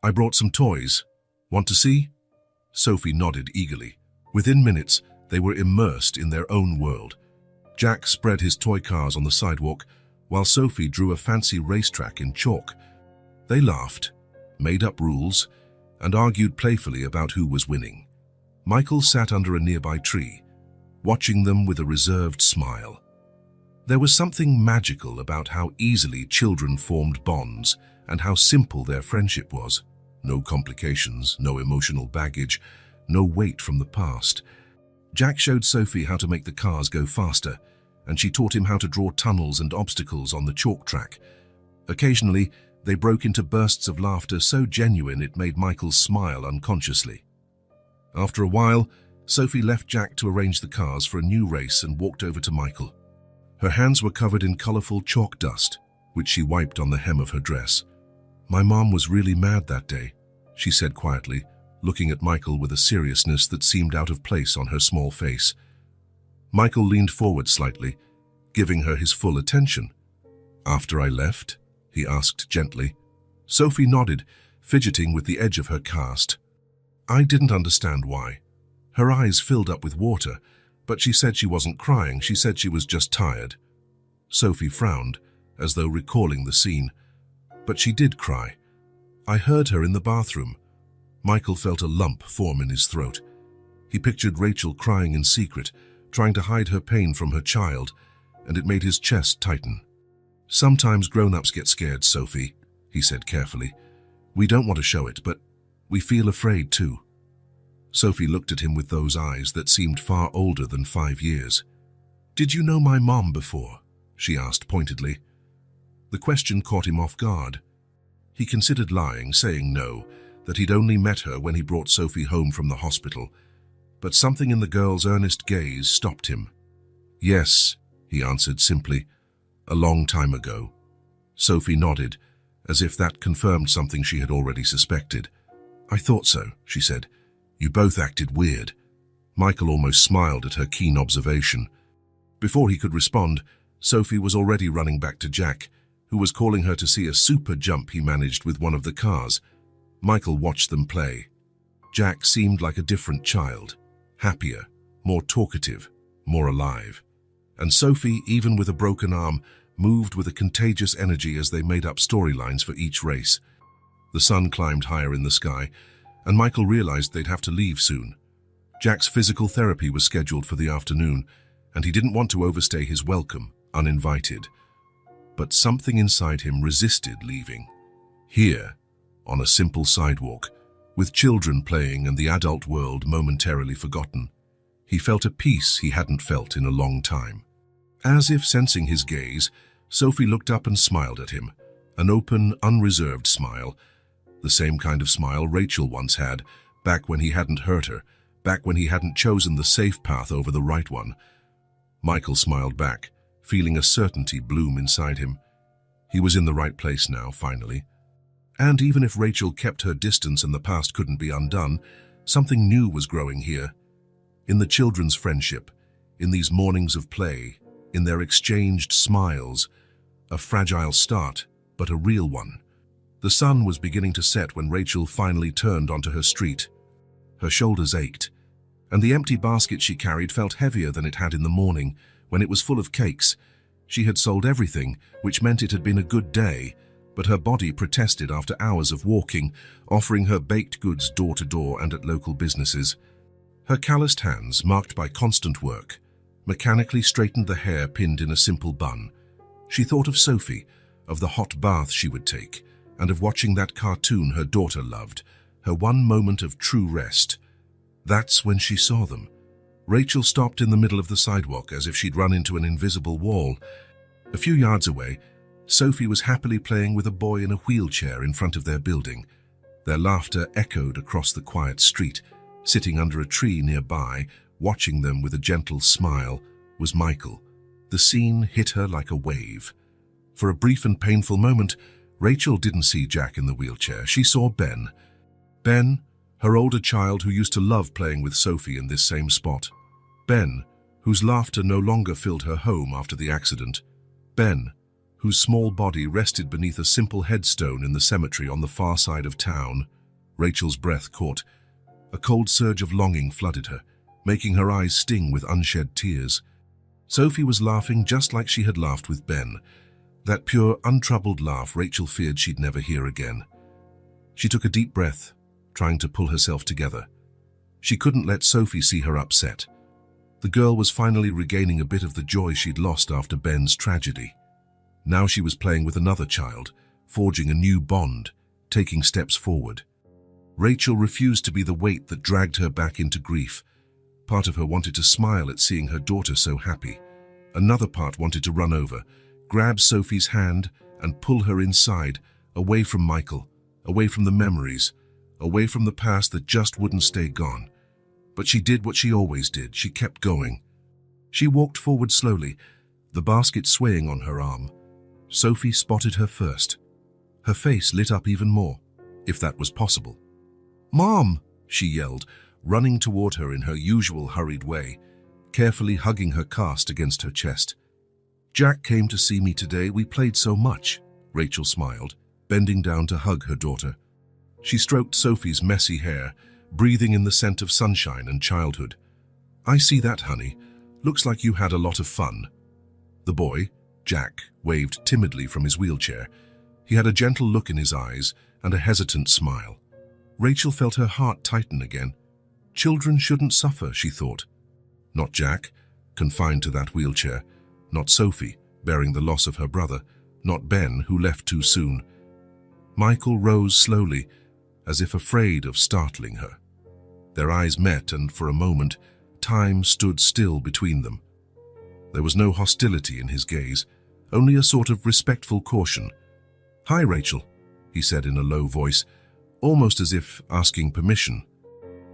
Speaker 1: I brought some toys. Want to see? Sophie nodded eagerly. Within minutes, they were immersed in their own world. Jack spread his toy cars on the sidewalk, while Sophie drew a fancy racetrack in chalk. They laughed, made up rules, and argued playfully about who was winning. Michael sat under a nearby tree, watching them with a reserved smile. There was something magical about how easily children formed bonds and how simple their friendship was. No complications, no emotional baggage, no weight from the past. Jack showed Sophie how to make the cars go faster, and she taught him how to draw tunnels and obstacles on the chalk track. Occasionally, they broke into bursts of laughter so genuine it made Michael smile unconsciously. After a while, Sophie left Jack to arrange the cars for a new race and walked over to Michael. Her hands were covered in colorful chalk dust, which she wiped on the hem of her dress. "My mom was really mad that day," she said quietly, looking at Michael with a seriousness that seemed out of place on her small face. Michael leaned forward slightly, giving her his full attention. "After I left?" he asked gently. Sophie nodded, fidgeting with the edge of her cast. I didn't understand why. Her eyes filled up with water, but she said she wasn't crying. She said she was just tired. Sophie frowned, as though recalling the scene. But she did cry. I heard her in the bathroom. Michael felt a lump form in his throat. He pictured Rachel crying in secret, trying to hide her pain from her child, and it made his chest tighten. "Sometimes grown-ups get scared, Sophie," he said carefully. "We don't want to show it, but we feel afraid too." Sophie looked at him with those eyes that seemed far older than 5 years. "Did you know my mom before?" she asked pointedly. The question caught him off guard. He considered lying, saying no, that he'd only met her when he brought Sophie home from the hospital. But something in the girl's earnest gaze stopped him. "Yes," he answered simply, "a long time ago." Sophie nodded, as if that confirmed something she had already suspected. "I thought so," she said. "You both acted weird." Michael almost smiled at her keen observation. Before he could respond, Sophie was already running back to Jack, who was calling her to see a super jump he managed with one of the cars. Michael watched them play. Jack seemed like a different child, happier, more talkative, more alive. And Sophie, even with a broken arm, moved with a contagious energy as they made up storylines for each race. The sun climbed higher in the sky, and Michael realized they'd have to leave soon. Jack's physical therapy was scheduled for the afternoon, and he didn't want to overstay his welcome, uninvited. But something inside him resisted leaving. Here, on a simple sidewalk, with children playing and the adult world momentarily forgotten, he felt a peace he hadn't felt in a long time. As if sensing his gaze, Sophie looked up and smiled at him, an open, unreserved smile, the same kind of smile Rachel once had, back when he hadn't hurt her, back when he hadn't chosen the safe path over the right one. Michael smiled back, feeling a certainty bloom inside him. He was in the right place now, finally. And even if Rachel kept her distance and the past couldn't be undone, something new was growing here. In the children's friendship, in these mornings of play, in their exchanged smiles, a fragile start, but a real one. The sun was beginning to set when Rachel finally turned onto her street. Her shoulders ached, and the empty basket she carried felt heavier than it had in the morning, when it was full of cakes. She had sold everything, which meant it had been a good day, but her body protested after hours of walking, offering her baked goods door to door and at local businesses. Her calloused hands, marked by constant work, mechanically straightened the hair pinned in a simple bun. She thought of Sophie, of the hot bath she would take, and of watching that cartoon her daughter loved, her one moment of true rest. That's when she saw them. Rachel stopped in the middle of the sidewalk as if she'd run into an invisible wall. A few yards away, Sophie was happily playing with a boy in a wheelchair in front of their building. Their laughter echoed across the quiet street. Sitting under a tree nearby, watching them with a gentle smile, was Michael. The scene hit her like a wave. For a brief and painful moment, Rachel didn't see Jack in the wheelchair. She saw Ben. Ben, her older child who used to love playing with Sophie in this same spot. Ben, whose laughter no longer filled her home after the accident. Ben, whose small body rested beneath a simple headstone in the cemetery on the far side of town. Rachel's breath caught. A cold surge of longing flooded her, making her eyes sting with unshed tears. Sophie was laughing just like she had laughed with Ben, that pure, untroubled laugh Rachel feared she'd never hear again. She took a deep breath, trying to pull herself together. She couldn't let Sophie see her upset. The girl was finally regaining a bit of the joy she'd lost after Ben's tragedy. Now she was playing with another child, forging a new bond, taking steps forward. Rachel refused to be the weight that dragged her back into grief. Part of her wanted to smile at seeing her daughter so happy. Another part wanted to run over, grab Sophie's hand and pull her inside, away from Michael, away from the memories, away from the past that just wouldn't stay gone. But she did what she always did. She kept going. She walked forward slowly, the basket swaying on her arm. Sophie spotted her first. Her face lit up even more, if that was possible. "Mom!" she yelled, running toward her in her usual hurried way, carefully hugging her cast against her chest. "Jack came to see me today. We played so much," Rachel smiled, bending down to hug her daughter. She stroked Sophie's messy hair, breathing in the scent of sunshine and childhood. "I see that, honey. Looks like you had a lot of fun." The boy, Jack, waved timidly from his wheelchair. He had a gentle look in his eyes and a hesitant smile. Rachel felt her heart tighten again. Children shouldn't suffer, she thought. Not Jack, confined to that wheelchair. Not Sophie, bearing the loss of her brother. Not Ben, who left too soon. Michael rose slowly, as if afraid of startling her. Their eyes met, and for a moment, time stood still between them. There was no hostility in his gaze, only a sort of respectful caution. "Hi, Rachel," he said in a low voice, almost as if asking permission.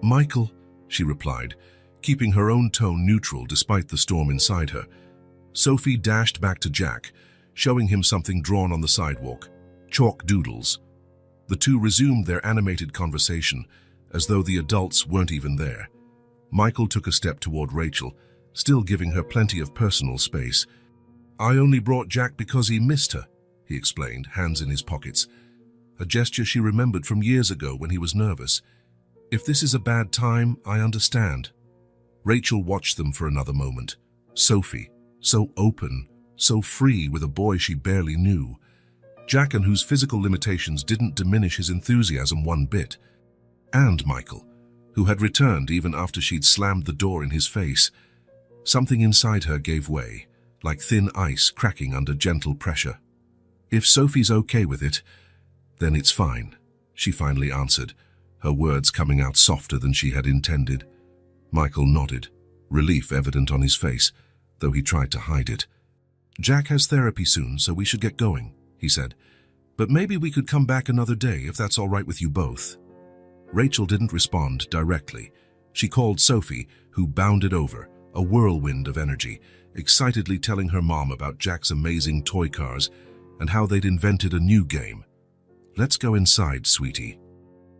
Speaker 1: "Michael," she replied, keeping her own tone neutral despite the storm inside her. Sophie dashed back to Jack, showing him something drawn on the sidewalk. Chalk doodles. The two resumed their animated conversation, as though the adults weren't even there. Michael took a step toward Rachel, still giving her plenty of personal space. "I only brought Jack because he missed her," he explained, hands in his pockets. A gesture she remembered from years ago when he was nervous. "If this is a bad time, I understand." Rachel watched them for another moment. Sophie, so open, so free with a boy she barely knew. Jack, and whose physical limitations didn't diminish his enthusiasm one bit. And Michael, who had returned even after she'd slammed the door in his face. Something inside her gave way, like thin ice cracking under gentle pressure. "If Sophie's okay with it, then it's fine," she finally answered, her words coming out softer than she had intended. Michael nodded, relief evident on his face, though he tried to hide it. "Jack has therapy soon, so we should get going," he said. "But maybe we could come back another day if that's all right with you both." Rachel didn't respond directly. She called Sophie, who bounded over, a whirlwind of energy, excitedly telling her mom about Jack's amazing toy cars and how they'd invented a new game. "Let's go inside, sweetie."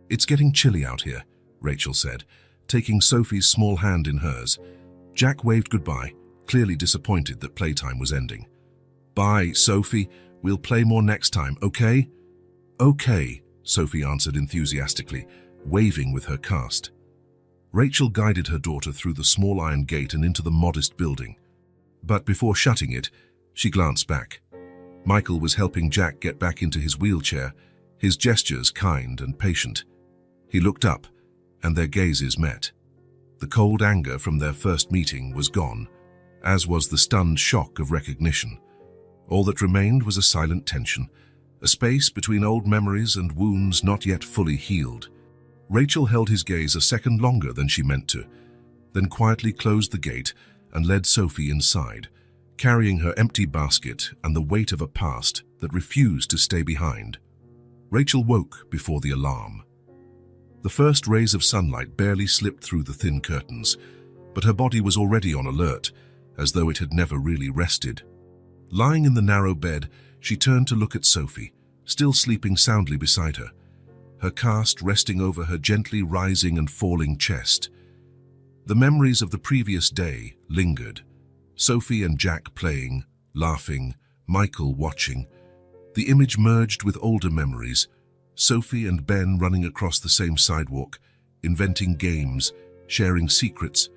Speaker 1: "It's getting chilly out here," Rachel said, taking Sophie's small hand in hers. Jack waved goodbye, clearly disappointed that playtime was ending. "Bye, Sophie. We'll play more next time, okay?" "Okay," Sophie answered enthusiastically, waving with her cast. Rachel guided her daughter through the small iron gate and into the modest building. But before shutting it, she glanced back. Michael was helping Jack get back into his wheelchair, his gestures kind and patient. He looked up, and their gazes met. The cold anger from their first meeting was gone, as was the stunned shock of recognition. All that remained was a silent tension, a space between old memories and wounds not yet fully healed. Rachel held his gaze a second longer than she meant to, then quietly closed the gate and led Sophie inside, carrying her empty basket and the weight of a past that refused to stay behind. Rachel woke before the alarm. The first rays of sunlight barely slipped through the thin curtains, but her body was already on alert, as though it had never really rested. Lying in the narrow bed, she turned to look at Sophie, still sleeping soundly beside her, her cast resting over her gently rising and falling chest. The memories of the previous day lingered. Sophie and Jack playing, laughing, Michael watching. The image merged with older memories, Sophie and Ben running across the same sidewalk, inventing games, sharing secrets.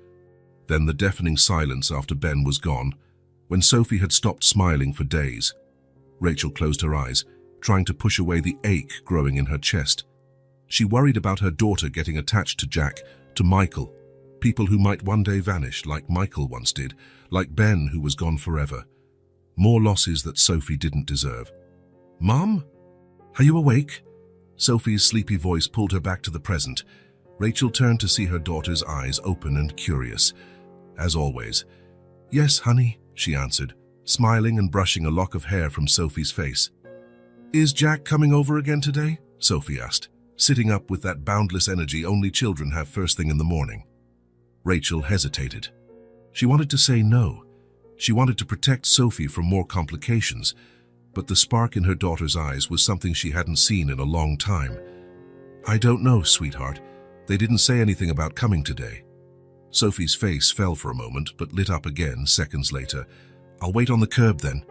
Speaker 1: Then the deafening silence after Ben was gone, when Sophie had stopped smiling for days. Rachel closed her eyes, trying to push away the ache growing in her chest. She worried about her daughter getting attached to Jack, to Michael, people who might one day vanish like Michael once did, like Ben who was gone forever. More losses that Sophie didn't deserve. "Mom? Are you awake?" Sophie's sleepy voice pulled her back to the present. Rachel turned to see her daughter's eyes open and curious. As always. "Yes, honey," she answered, smiling and brushing a lock of hair from Sophie's face. "Is Jack coming over again today?" Sophie asked, sitting up with that boundless energy only children have first thing in the morning. Rachel hesitated. She wanted to say no. She wanted to protect Sophie from more complications, but the spark in her daughter's eyes was something she hadn't seen in a long time. "I don't know, sweetheart. They didn't say anything about coming today." Sophie's face fell for a moment, but lit up again seconds later. "I'll wait on the curb then.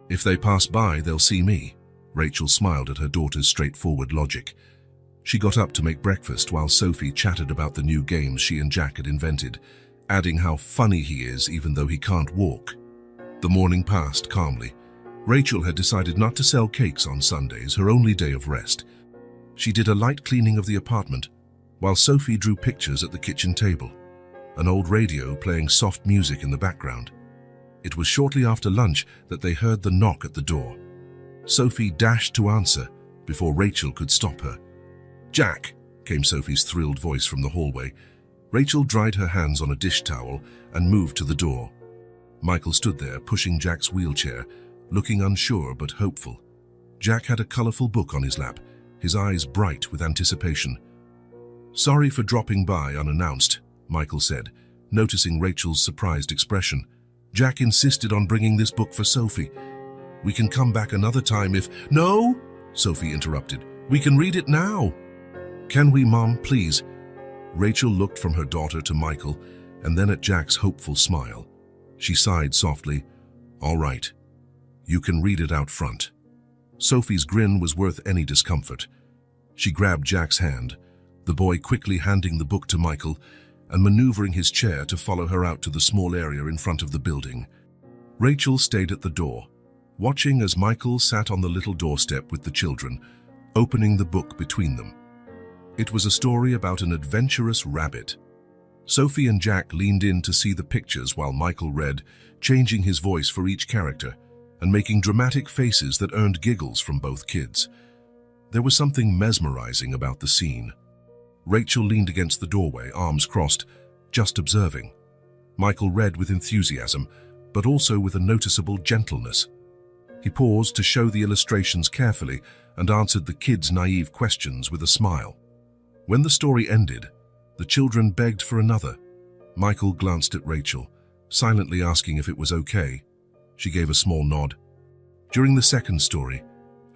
Speaker 1: If they pass by, they'll see me." Rachel smiled at her daughter's straightforward logic. She got up to make breakfast while Sophie chatted about the new games she and Jack had invented, adding how funny he is even though he can't walk. The morning passed calmly. Rachel had decided not to sell cakes on Sundays, her only day of rest. She did a light cleaning of the apartment, while Sophie drew pictures at the kitchen table, an old radio playing soft music in the background. It was shortly after lunch that they heard the knock at the door. Sophie dashed to answer before Rachel could stop her. "Jack," came Sophie's thrilled voice from the hallway. Rachel dried her hands on a dish towel and moved to the door. Michael stood there, pushing Jack's wheelchair, looking unsure but hopeful. Jack had a colorful book on his lap, his eyes bright with anticipation. "Sorry for dropping by unannounced," Michael said, noticing Rachel's surprised expression. "Jack insisted on bringing this book for Sophie. We can come back another time if—" "No," Sophie interrupted. "We can read it now." "Can we, Mom, please?" Rachel looked from her daughter to Michael and then at Jack's hopeful smile. She sighed softly. "All right. You can read it out front." Sophie's grin was worth any discomfort. She grabbed Jack's hand, the boy quickly handing the book to Michael and maneuvering his chair to follow her out to the small area in front of the building. Rachel stayed at the door, watching as Michael sat on the little doorstep with the children, opening the book between them. It was a story about an adventurous rabbit. Sophie and Jack leaned in to see the pictures while Michael read, changing his voice for each character and making dramatic faces that earned giggles from both kids. There was something mesmerizing about the scene. Rachel leaned against the doorway, arms crossed, just observing. Michael read with enthusiasm, but also with a noticeable gentleness. He paused to show the illustrations carefully and answered the kids' naive questions with a smile. When the story ended, the children begged for another. Michael glanced at Rachel, silently asking if it was okay. She gave a small nod. During the second story,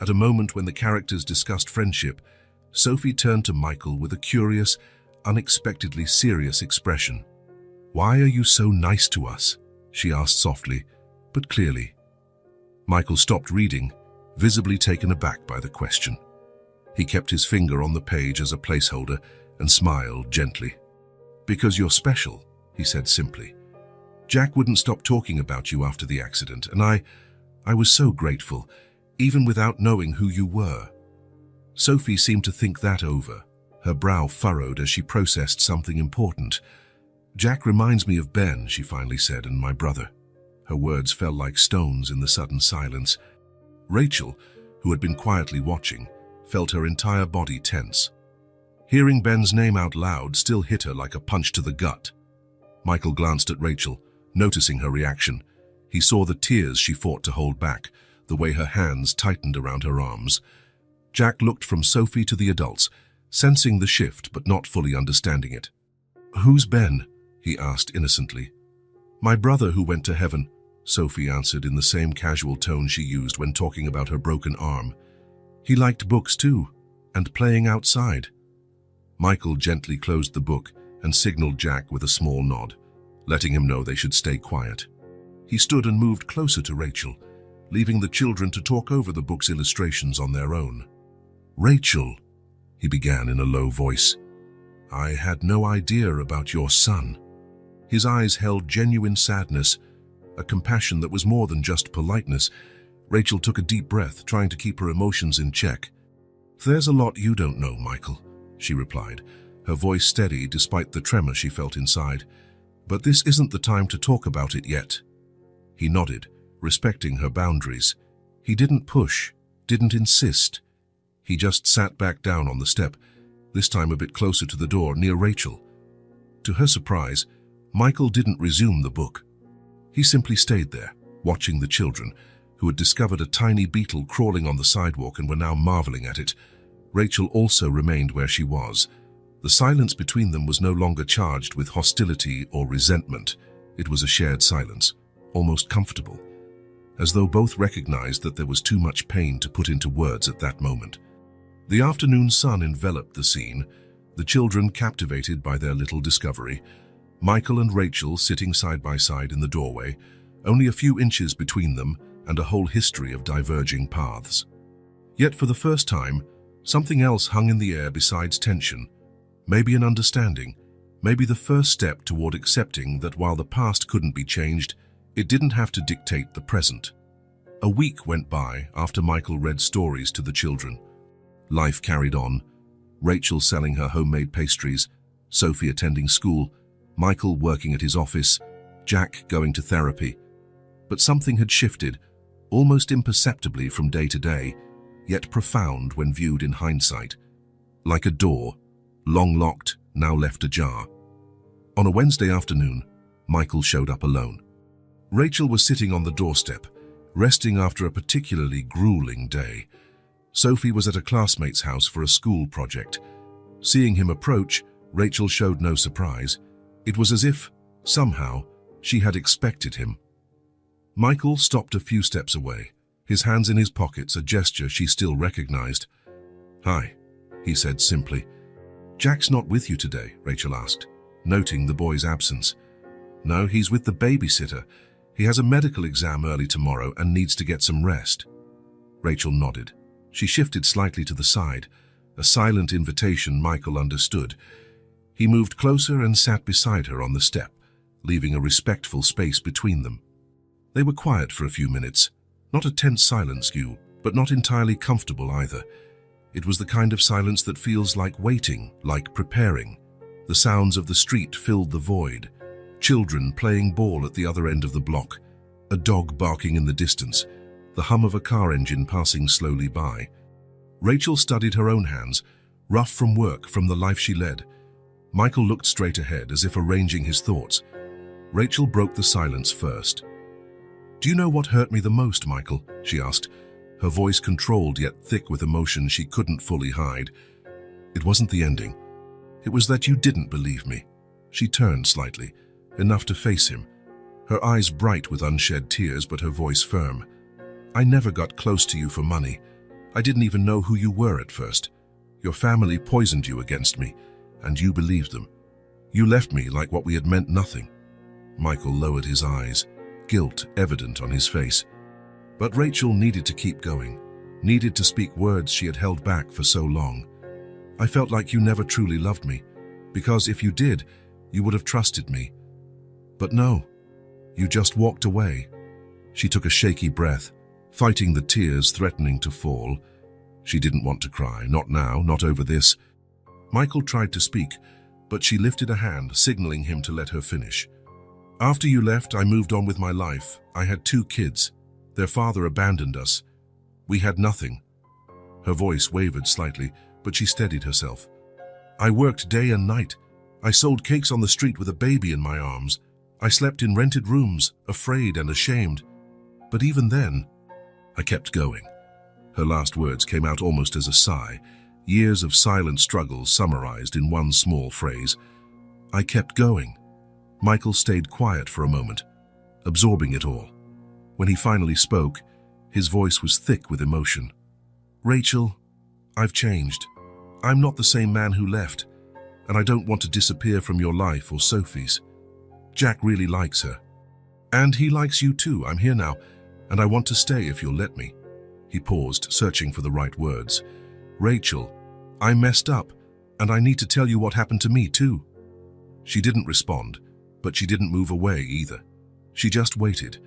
Speaker 1: at a moment when the characters discussed friendship, Sophie turned to Michael with a curious, unexpectedly serious expression. "Why are you so nice to us?" she asked softly, but clearly. Michael stopped reading, visibly taken aback by the question. He kept his finger on the page as a placeholder and smiled gently. "Because you're special," he said simply. "Jack wouldn't stop talking about you after the accident, and I was so grateful, even without knowing who you were." Sophie seemed to think that over, her brow furrowed as she processed something important. "Jack reminds me of Ben," she finally said, "and my brother." Her words fell like stones in the sudden silence. Rachel, who had been quietly watching, felt her entire body tense. Hearing Ben's name out loud still hit her like a punch to the gut. Michael glanced at Rachel, noticing her reaction. He saw the tears she fought to hold back, the way her hands tightened around her arms. Jack looked from Sophie to the adults, sensing the shift but not fully understanding it. "Who's Ben?" he asked innocently. "My brother who went to heaven," Sophie answered in the same casual tone she used when talking about her broken arm. "He liked books too, and playing outside." Michael gently closed the book and signaled Jack with a small nod, letting him know they should stay quiet. He stood and moved closer to Rachel, leaving the children to talk over the book's illustrations on their own. "Rachel," he began in a low voice, "I had no idea about your son." His eyes held genuine sadness, a compassion that was more than just politeness. Rachel took a deep breath, trying to keep her emotions in check. "There's a lot you don't know, Michael," she replied, her voice steady despite the tremor she felt inside. "But this isn't the time to talk about it yet." He nodded, respecting her boundaries. He didn't push, didn't insist. He just sat back down on the step, this time a bit closer to the door, near Rachel. To her surprise, Michael didn't resume the book. He simply stayed there, watching the children, who had discovered a tiny beetle crawling on the sidewalk and were now marveling at it. Rachel also remained where she was. The silence between them was no longer charged with hostility or resentment. It was a shared silence, almost comfortable, as though both recognized that there was too much pain to put into words at that moment. The afternoon sun enveloped the scene, the children captivated by their little discovery, Michael and Rachel sitting side by side in the doorway, only a few inches between them and a whole history of diverging paths. Yet for the first time, something else hung in the air besides tension, maybe an understanding, maybe the first step toward accepting that while the past couldn't be changed, it didn't have to dictate the present. A week went by after Michael read stories to the children. Life carried on, Rachel selling her homemade pastries, Sophie attending school, Michael working at his office, Jack going to therapy. But something had shifted, almost imperceptibly from day to day, yet profound when viewed in hindsight. Like a door, long locked, now left ajar. On a Wednesday afternoon, Michael showed up alone. Rachel was sitting on the doorstep, resting after a particularly grueling day. Sophie was at a classmate's house for a school project. Seeing him approach, Rachel showed no surprise. It was as if, somehow, she had expected him. Michael stopped a few steps away, his hands in his pockets, a gesture she still recognized. "Hi," he said simply. "Jack's not with you today?" Rachel asked, noting the boy's absence. "No, he's with the babysitter. He has a medical exam early tomorrow and needs to get some rest." Rachel nodded. She shifted slightly to the side, a silent invitation Michael understood. He moved closer and sat beside her on the step, leaving a respectful space between them. They were quiet for a few minutes, not a tense silence, but not entirely comfortable either. It was the kind of silence that feels like waiting, like preparing. The sounds of the street filled the void. Children playing ball at the other end of the block, a dog barking in the distance, the hum of a car engine passing slowly by. Rachel studied her own hands, rough from work, from the life she led. Michael looked straight ahead, as if arranging his thoughts. Rachel broke the silence first. "Do you know what hurt me the most, Michael?" she asked, her voice controlled yet thick with emotion she couldn't fully hide. "It wasn't the ending. It was that you didn't believe me." She turned slightly, enough to face him, her eyes bright with unshed tears but her voice firm. "I never got close to you for money. I didn't even know who you were at first. Your family poisoned you against me, and you believed them. You left me like what we had meant nothing." Michael lowered his eyes, guilt evident on his face. But Rachel needed to keep going, needed to speak words she had held back for so long. "I felt like you never truly loved me, because if you did, you would have trusted me. But no, you just walked away." She took a shaky breath, fighting the tears threatening to fall. She didn't want to cry, not now, not over this. Michael tried to speak, but she lifted a hand, signaling him to let her finish. "After you left, I moved on with my life. I had 2 kids. Their father abandoned us. We had nothing." Her voice wavered slightly, but she steadied herself. "I worked day and night. I sold cakes on the street with a baby in my arms. I slept in rented rooms, afraid and ashamed. But even then, I kept going." Her last words came out almost as a sigh, years of silent struggle summarized in one small phrase. "I kept going." Michael stayed quiet for a moment, absorbing it all. When he finally spoke, his voice was thick with emotion. "Rachel, I've changed. I'm not the same man who left, and I don't want to disappear from your life or Sophie's. Jack really likes her. And he likes you too. I'm here now, and I want to stay if you'll let me." He paused, searching for the right words. "Rachel, I messed up, and I need to tell you what happened to me too." She didn't respond, but she didn't move away either. She just waited,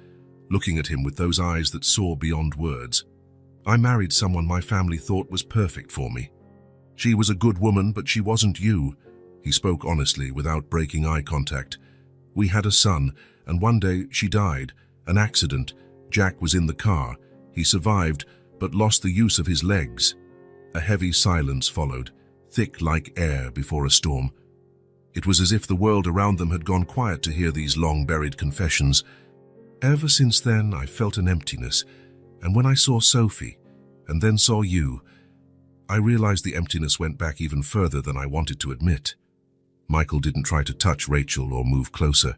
Speaker 1: looking at him with those eyes that saw beyond words. "I married someone my family thought was perfect for me. She was a good woman, but she wasn't you." He spoke honestly, without breaking eye contact. "We had a son, and one day she died. An accident. Jack was in the car. He survived, but lost the use of his legs. A heavy silence followed, thick like air before a storm. It was as if the world around them had gone quiet to hear these long-buried confessions. Ever since then, I felt an emptiness, and when I saw Sophie, and then saw you, I realized the emptiness went back even further than I wanted to admit. Michael didn't try to touch Rachel or move closer.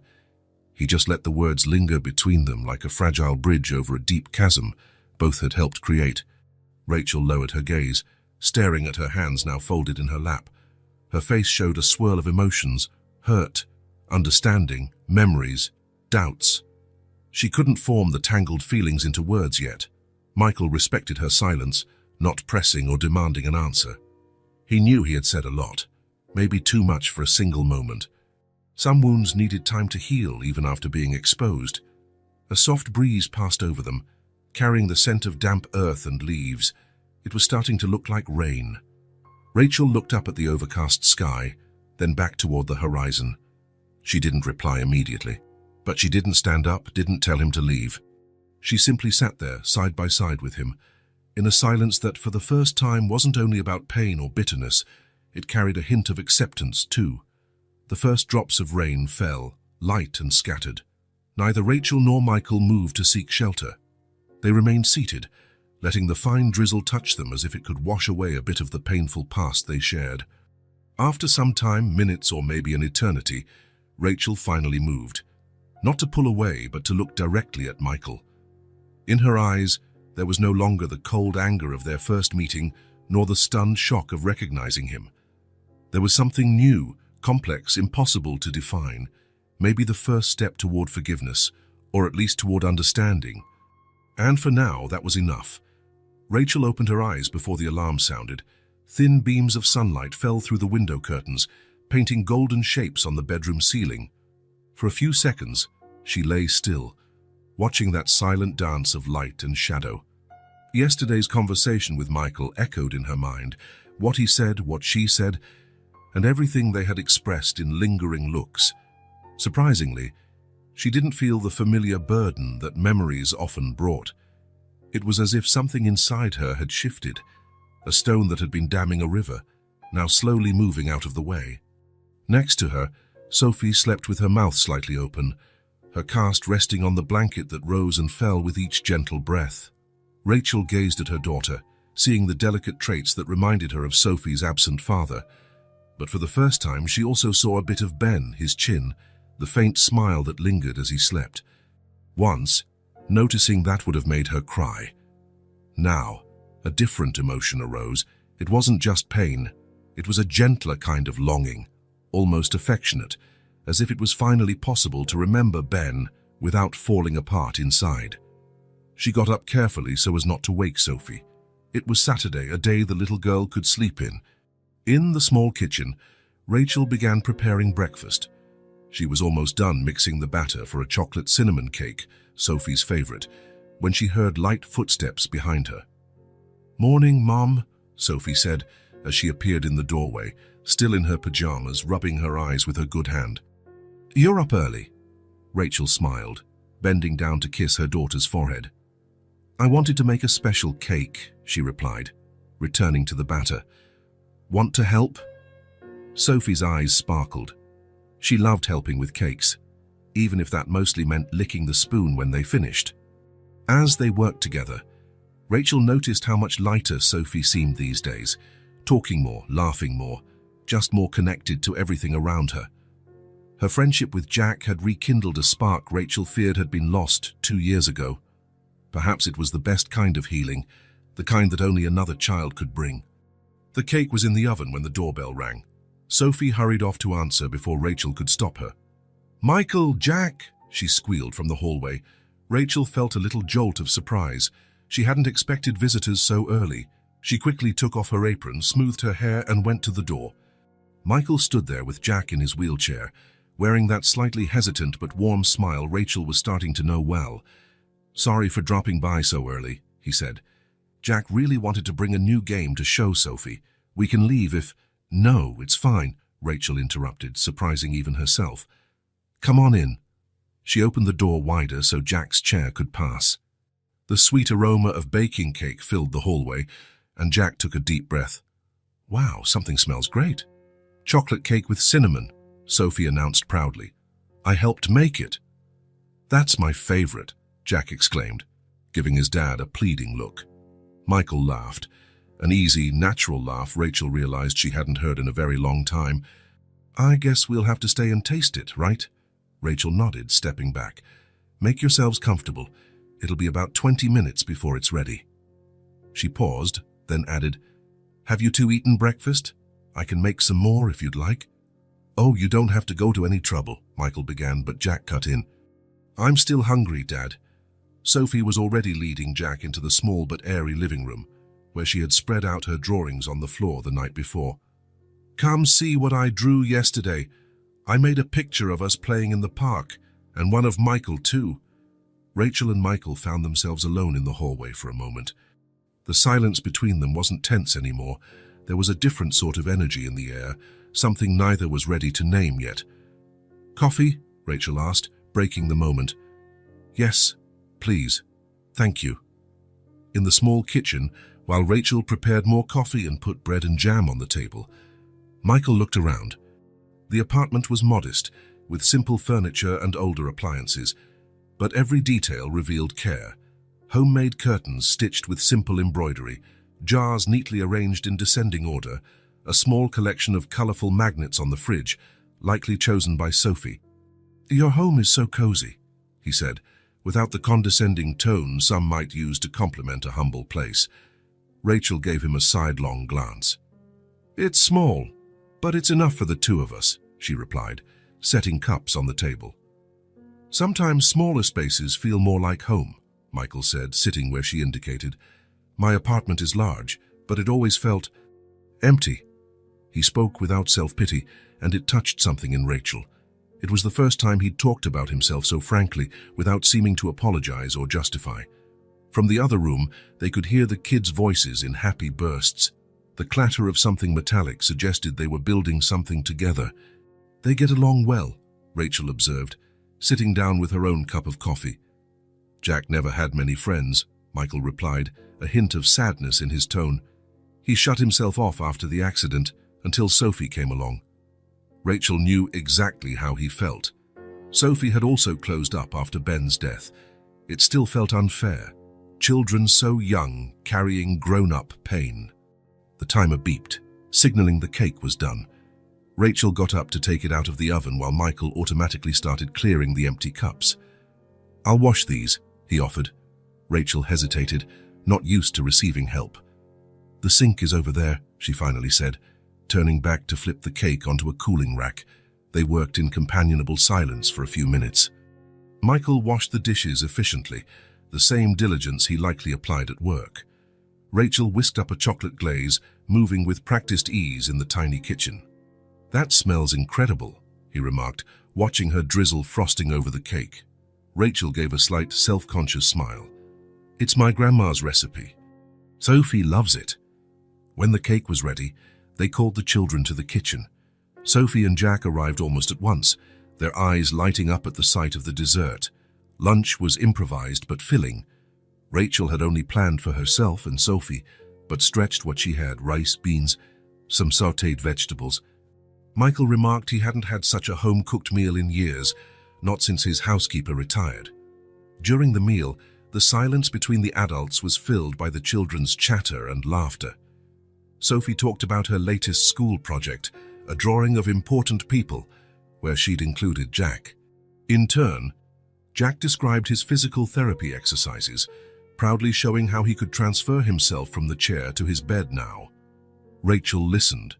Speaker 1: He just let the words linger between them like a fragile bridge over a deep chasm both had helped create. Rachel lowered her gaze, staring at her hands now folded in her lap. Her face showed a swirl of emotions: hurt, understanding, memories, doubts. She couldn't form the tangled feelings into words yet. Michael respected her silence, not pressing or demanding an answer. He knew he had said a lot, maybe too much for a single moment. Some wounds needed time to heal even after being exposed. A soft breeze passed over them, carrying the scent of damp earth and leaves. It was starting to look like rain. Rachel looked up at the overcast sky, then back toward the horizon. She didn't reply immediately, but she didn't stand up, didn't tell him to leave. She simply sat there, side by side with him, in a silence that for the first time wasn't only about pain or bitterness, it carried a hint of acceptance too. The first drops of rain fell, light and scattered. Neither Rachel nor Michael moved to seek shelter. They remained seated, letting the fine drizzle touch them as if it could wash away a bit of the painful past they shared. After some time, minutes or maybe an eternity, Rachel finally moved. Not to pull away, but to look directly at Michael. In her eyes, there was no longer the cold anger of their first meeting, nor the stunned shock of recognizing him. There was something new, complex, impossible to define, maybe the first step toward forgiveness, or at least toward understanding. And for now, that was enough. Rachel opened her eyes before the alarm sounded. Thin beams of sunlight fell through the window curtains, painting golden shapes on the bedroom ceiling. For a few seconds, she lay still, watching that silent dance of light and shadow. Yesterday's conversation with Michael echoed in her mind, what he said, what she said, and everything they had expressed in lingering looks. Surprisingly, she didn't feel the familiar burden that memories often brought. It was as if something inside her had shifted, a stone that had been damming a river, now slowly moving out of the way. Next to her, Sophie slept with her mouth slightly open, her cast resting on the blanket that rose and fell with each gentle breath. Rachel gazed at her daughter, seeing the delicate traits that reminded her of Sophie's absent father. But for the first time, she also saw a bit of Ben, his chin, the faint smile that lingered as he slept. Once, noticing that would have made her cry. Now, a different emotion arose. It wasn't just pain. It was a gentler kind of longing, almost affectionate, as if it was finally possible to remember Ben without falling apart inside. She got up carefully so as not to wake Sophie. It was Saturday, a day the little girl could sleep in. In the small kitchen, Rachel began preparing breakfast. She was almost done mixing the batter for a chocolate cinnamon cake, Sophie's favorite, when she heard light footsteps behind her. "Morning, Mom," Sophie said as she appeared in the doorway, still in her pajamas, rubbing her eyes with her good hand. "You're up early." Rachel smiled, bending down to kiss her daughter's forehead. "I wanted to make a special cake," she replied, returning to the batter. "Want to help?" Sophie's eyes sparkled. She loved helping with cakes, even if that mostly meant licking the spoon when they finished. As they worked together, Rachel noticed how much lighter Sophie seemed these days, talking more, laughing more, just more connected to everything around her. Her friendship with Jack had rekindled a spark Rachel feared had been lost 2 years ago. Perhaps it was the best kind of healing, the kind that only another child could bring. The cake was in the oven when the doorbell rang. Sophie hurried off to answer before Rachel could stop her. "Michael, Jack!" she squealed from the hallway. Rachel felt a little jolt of surprise. She hadn't expected visitors so early. She quickly took off her apron, smoothed her hair, and went to the door. Michael stood there with Jack in his wheelchair, wearing that slightly hesitant but warm smile Rachel was starting to know well. "Sorry for dropping by so early," he said. "Jack really wanted to bring a new game to show Sophie. We can leave if—" "No, it's fine," Rachel interrupted, surprising even herself. "Come on in." She opened the door wider so Jack's chair could pass. The sweet aroma of baking cake filled the hallway. and Jack took a deep breath. Wow, something smells great. Chocolate cake with cinnamon, Sophie announced proudly. I helped make it. That's my favorite, Jack exclaimed, giving his dad a pleading look. Michael laughed, an easy, natural laugh Rachel realized she hadn't heard in a very long time. I guess we'll have to stay and taste it, right? Rachel nodded, stepping back. Make yourselves comfortable. It'll be about 20 minutes before it's ready. She paused, then added, Have you two eaten breakfast? I can make some more if you'd like. Oh, you don't have to go to any trouble, Michael began, but Jack cut in. I'm still hungry, Dad. Sophie was already leading Jack into the small but airy living room, where she had spread out her drawings on the floor the night before. Come see what I drew yesterday. I made a picture of us playing in the park, and one of Michael too. Rachel and Michael found themselves alone in the hallway for a moment. The silence between them wasn't tense anymore. There was a different sort of energy in the air, something neither was ready to name yet. Coffee? Rachel asked, breaking the moment. Yes, please. Thank you. In the small kitchen, while Rachel prepared more coffee and put bread and jam on the table, Michael looked around. The apartment was modest, with simple furniture and older appliances, but every detail revealed care. Homemade curtains stitched with simple embroidery, jars neatly arranged in descending order, a small collection of colorful magnets on the fridge, likely chosen by Sophie. Your home is so cozy, he said, without the condescending tone some might use to compliment a humble place. Rachel gave him a sidelong glance. It's small, but it's enough for the two of us, she replied, setting cups on the table. Sometimes smaller spaces feel more like home, Michael said, sitting where she indicated. My apartment is large, but it always felt empty. He spoke without self-pity, and it touched something in Rachel. It was the first time he'd talked about himself so frankly, without seeming to apologize or justify. From the other room, they could hear the kids' voices in happy bursts. The clatter of something metallic suggested they were building something together. They get along well, Rachel observed, sitting down with her own cup of coffee. Jack never had many friends, Michael replied, a hint of sadness in his tone. He shut himself off after the accident until Sophie came along. Rachel knew exactly how he felt. Sophie had also closed up after Ben's death. It still felt unfair. Children so young, carrying grown-up pain. The timer beeped, signaling the cake was done. Rachel got up to take it out of the oven while Michael automatically started clearing the empty cups. I'll wash these, he offered. Rachel hesitated, not used to receiving help. The sink is over there, she finally said, turning back to flip the cake onto a cooling rack. They worked in companionable silence for a few minutes. Michael washed the dishes efficiently, the same diligence he likely applied at work. Rachel whisked up a chocolate glaze, moving with practiced ease in the tiny kitchen. That smells incredible, he remarked, watching her drizzle frosting over the cake. Rachel gave a slight, self-conscious smile. It's my grandma's recipe. Sophie loves it. When the cake was ready, they called the children to the kitchen. Sophie and Jack arrived almost at once, their eyes lighting up at the sight of the dessert. Lunch was improvised but filling. Rachel had only planned for herself and Sophie, but stretched what she had: rice, beans, some sautéed vegetables. Michael remarked he hadn't had such a home-cooked meal in years, not since his housekeeper retired. During the meal, the silence between the adults was filled by the children's chatter and laughter. Sophie talked about her latest school project, a drawing of important people, where she'd included Jack. In turn, Jack described his physical therapy exercises, proudly showing how he could transfer himself from the chair to his bed now. Rachel listened,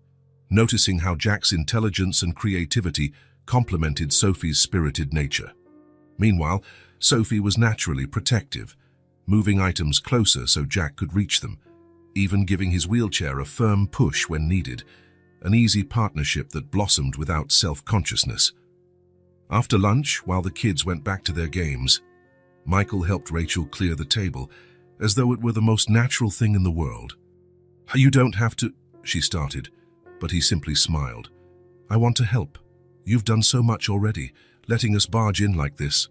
Speaker 1: noticing how Jack's intelligence and creativity complemented Sophie's spirited nature. Meanwhile, Sophie was naturally protective, moving items closer so Jack could reach them, even giving his wheelchair a firm push when needed, an easy partnership that blossomed without self-consciousness. After lunch, while the kids went back to their games, Michael helped Rachel clear the table, as though it were the most natural thing in the world. You don't have to, she started, but he simply smiled. I want to help. You've done so much already, letting us barge in like this.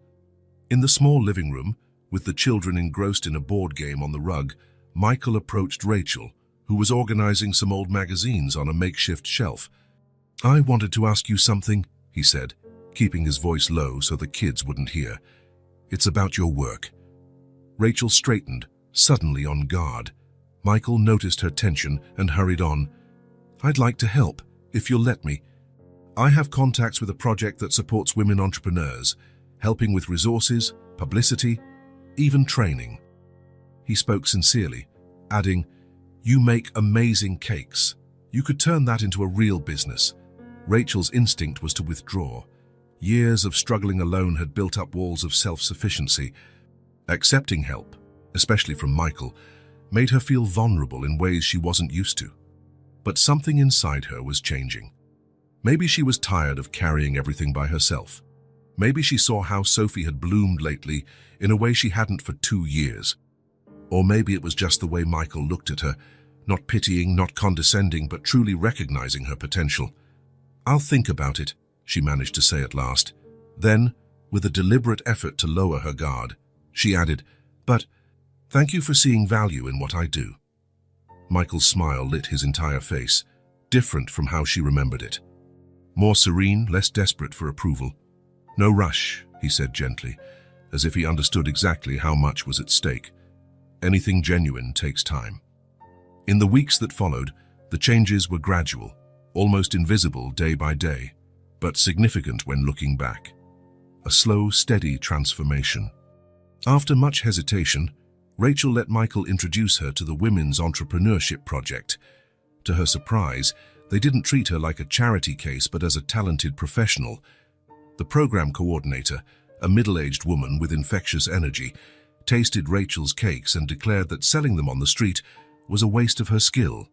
Speaker 1: In the small living room, with the children engrossed in a board game on the rug, Michael approached Rachel, who was organizing some old magazines on a makeshift shelf. "I wanted to ask you something," he said, keeping his voice low so the kids wouldn't hear. "It's about your work." Rachel straightened, suddenly on guard. Michael noticed her tension and hurried on. "I'd like to help, if you'll let me. I have contacts with a project that supports women entrepreneurs, helping with resources, publicity, even training." He spoke sincerely, adding, "You make amazing cakes. You could turn that into a real business." Rachel's instinct was to withdraw. Years of struggling alone had built up walls of self-sufficiency. Accepting help, especially from Michael, made her feel vulnerable in ways she wasn't used to. But something inside her was changing. Maybe she was tired of carrying everything by herself. Maybe she saw how Sophie had bloomed lately in a way she hadn't for 2 years. Or maybe it was just the way Michael looked at her, not pitying, not condescending, but truly recognizing her potential. "I'll think about it," she managed to say at last. Then, with a deliberate effort to lower her guard, she added, "But thank you for seeing value in what I do." Michael's smile lit his entire face, different from how she remembered it. More serene, less desperate for approval. "No rush," he said gently, as if he understood exactly how much was at stake. "Anything genuine takes time." In the weeks that followed, the changes were gradual, almost invisible day by day, but significant when looking back. A slow, steady transformation. After much hesitation, Rachel let Michael introduce her to the Women's Entrepreneurship Project. To her surprise, they didn't treat her like a charity case but as a talented professional. The program coordinator, a middle-aged woman with infectious energy, tasted Rachel's cakes and declared that selling them on the street was a waste of her skill.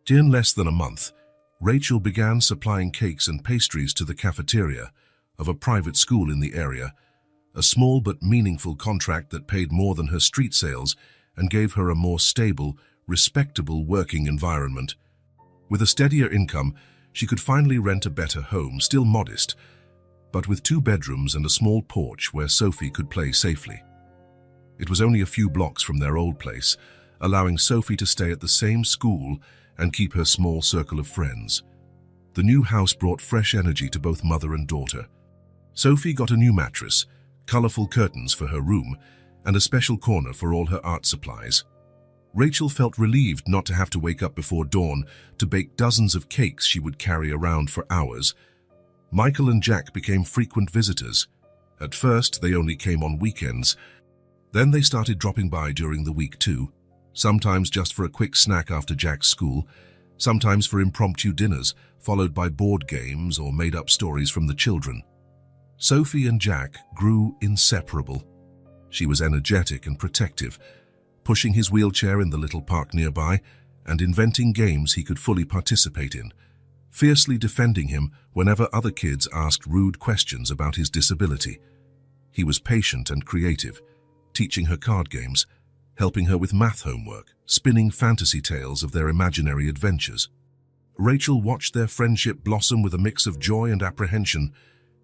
Speaker 1: In less than a month, Rachel began supplying cakes and pastries to the cafeteria of a private school in the area, a small but meaningful contract that paid more than her street sales and gave her a more stable, respectable working environment. With a steadier income, she could finally rent a better home, still modest, but with 2 bedrooms and a small porch where Sophie could play safely. It was only a few blocks from their old place, allowing Sophie to stay at the same school and keep her small circle of friends. The new house brought fresh energy to both mother and daughter. Sophie got a new mattress, colorful curtains for her room, and a special corner for all her art supplies. Rachel felt relieved not to have to wake up before dawn to bake dozens of cakes she would carry around for hours. Michael and Jack became frequent visitors. At first, they only came on weekends. Then they started dropping by during the week too, sometimes just for a quick snack after Jack's school, sometimes for impromptu dinners, followed by board games or made-up stories from the children. Sophie and Jack grew inseparable. She was energetic and protective, pushing his wheelchair in the little park nearby and inventing games he could fully participate in, fiercely defending him whenever other kids asked rude questions about his disability. He was patient and creative, teaching her card games, helping her with math homework, spinning fantasy tales of their imaginary adventures. Rachel watched their friendship blossom with a mix of joy and apprehension.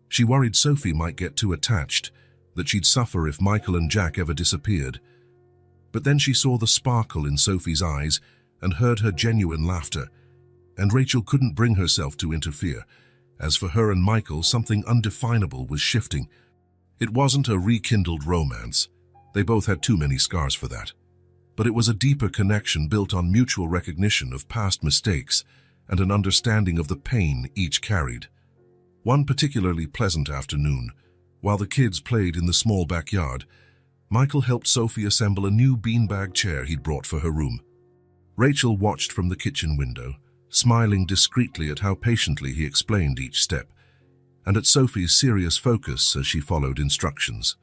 Speaker 1: She worried Sophie might get too attached, that she'd suffer if Michael and Jack ever disappeared. But then she saw the sparkle in Sophie's eyes and heard her genuine laughter, and Rachel couldn't bring herself to interfere, as for her and Michael something undefinable was shifting. It wasn't a rekindled romance. They both had too many scars for that. But it was a deeper connection built on mutual recognition of past mistakes and an understanding of the pain each carried. One particularly pleasant afternoon, while the kids played in the small backyard, Michael helped Sophie assemble a new beanbag chair he'd brought for her room. Rachel watched from the kitchen window, smiling discreetly at how patiently he explained each step, and at Sophie's serious focus as she followed instructions.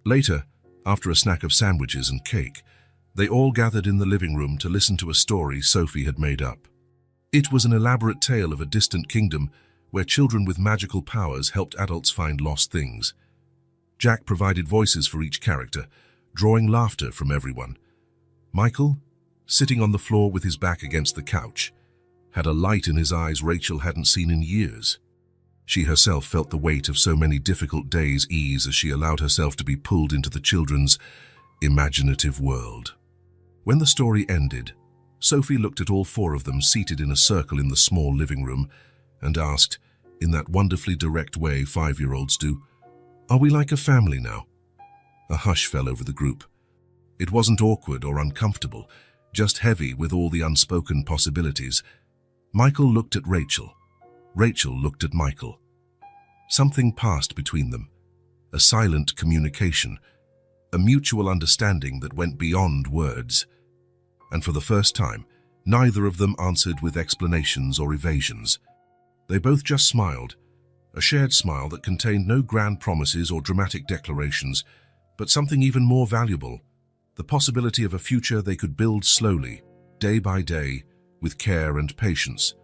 Speaker 1: Later, after a snack of sandwiches and cake, they all gathered in the living room to listen to a story Sophie had made up. It was an elaborate tale of a distant kingdom where children with magical powers helped adults find lost things. Jack provided voices for each character, drawing laughter from everyone. Michael, sitting on the floor with his back against the couch, had a light in his eyes Rachel hadn't seen in years. She herself felt the weight of so many difficult days ease as she allowed herself to be pulled into the children's imaginative world. When the story ended, Sophie looked at all four of them seated in a circle in the small living room and asked, in that wonderfully direct way 5-year-olds do, "Are we like a family now?" A hush fell over the group. It wasn't awkward or uncomfortable, just heavy with all the unspoken possibilities. Michael looked at Rachel. Rachel looked at Michael. Something passed between them, a silent communication, a mutual understanding that went beyond words. And for the first time, neither of them answered with explanations or evasions. They both just smiled, a shared smile that contained no grand promises or dramatic declarations, but something even more valuable, the possibility of a future they could build slowly, day by day, with care and patience.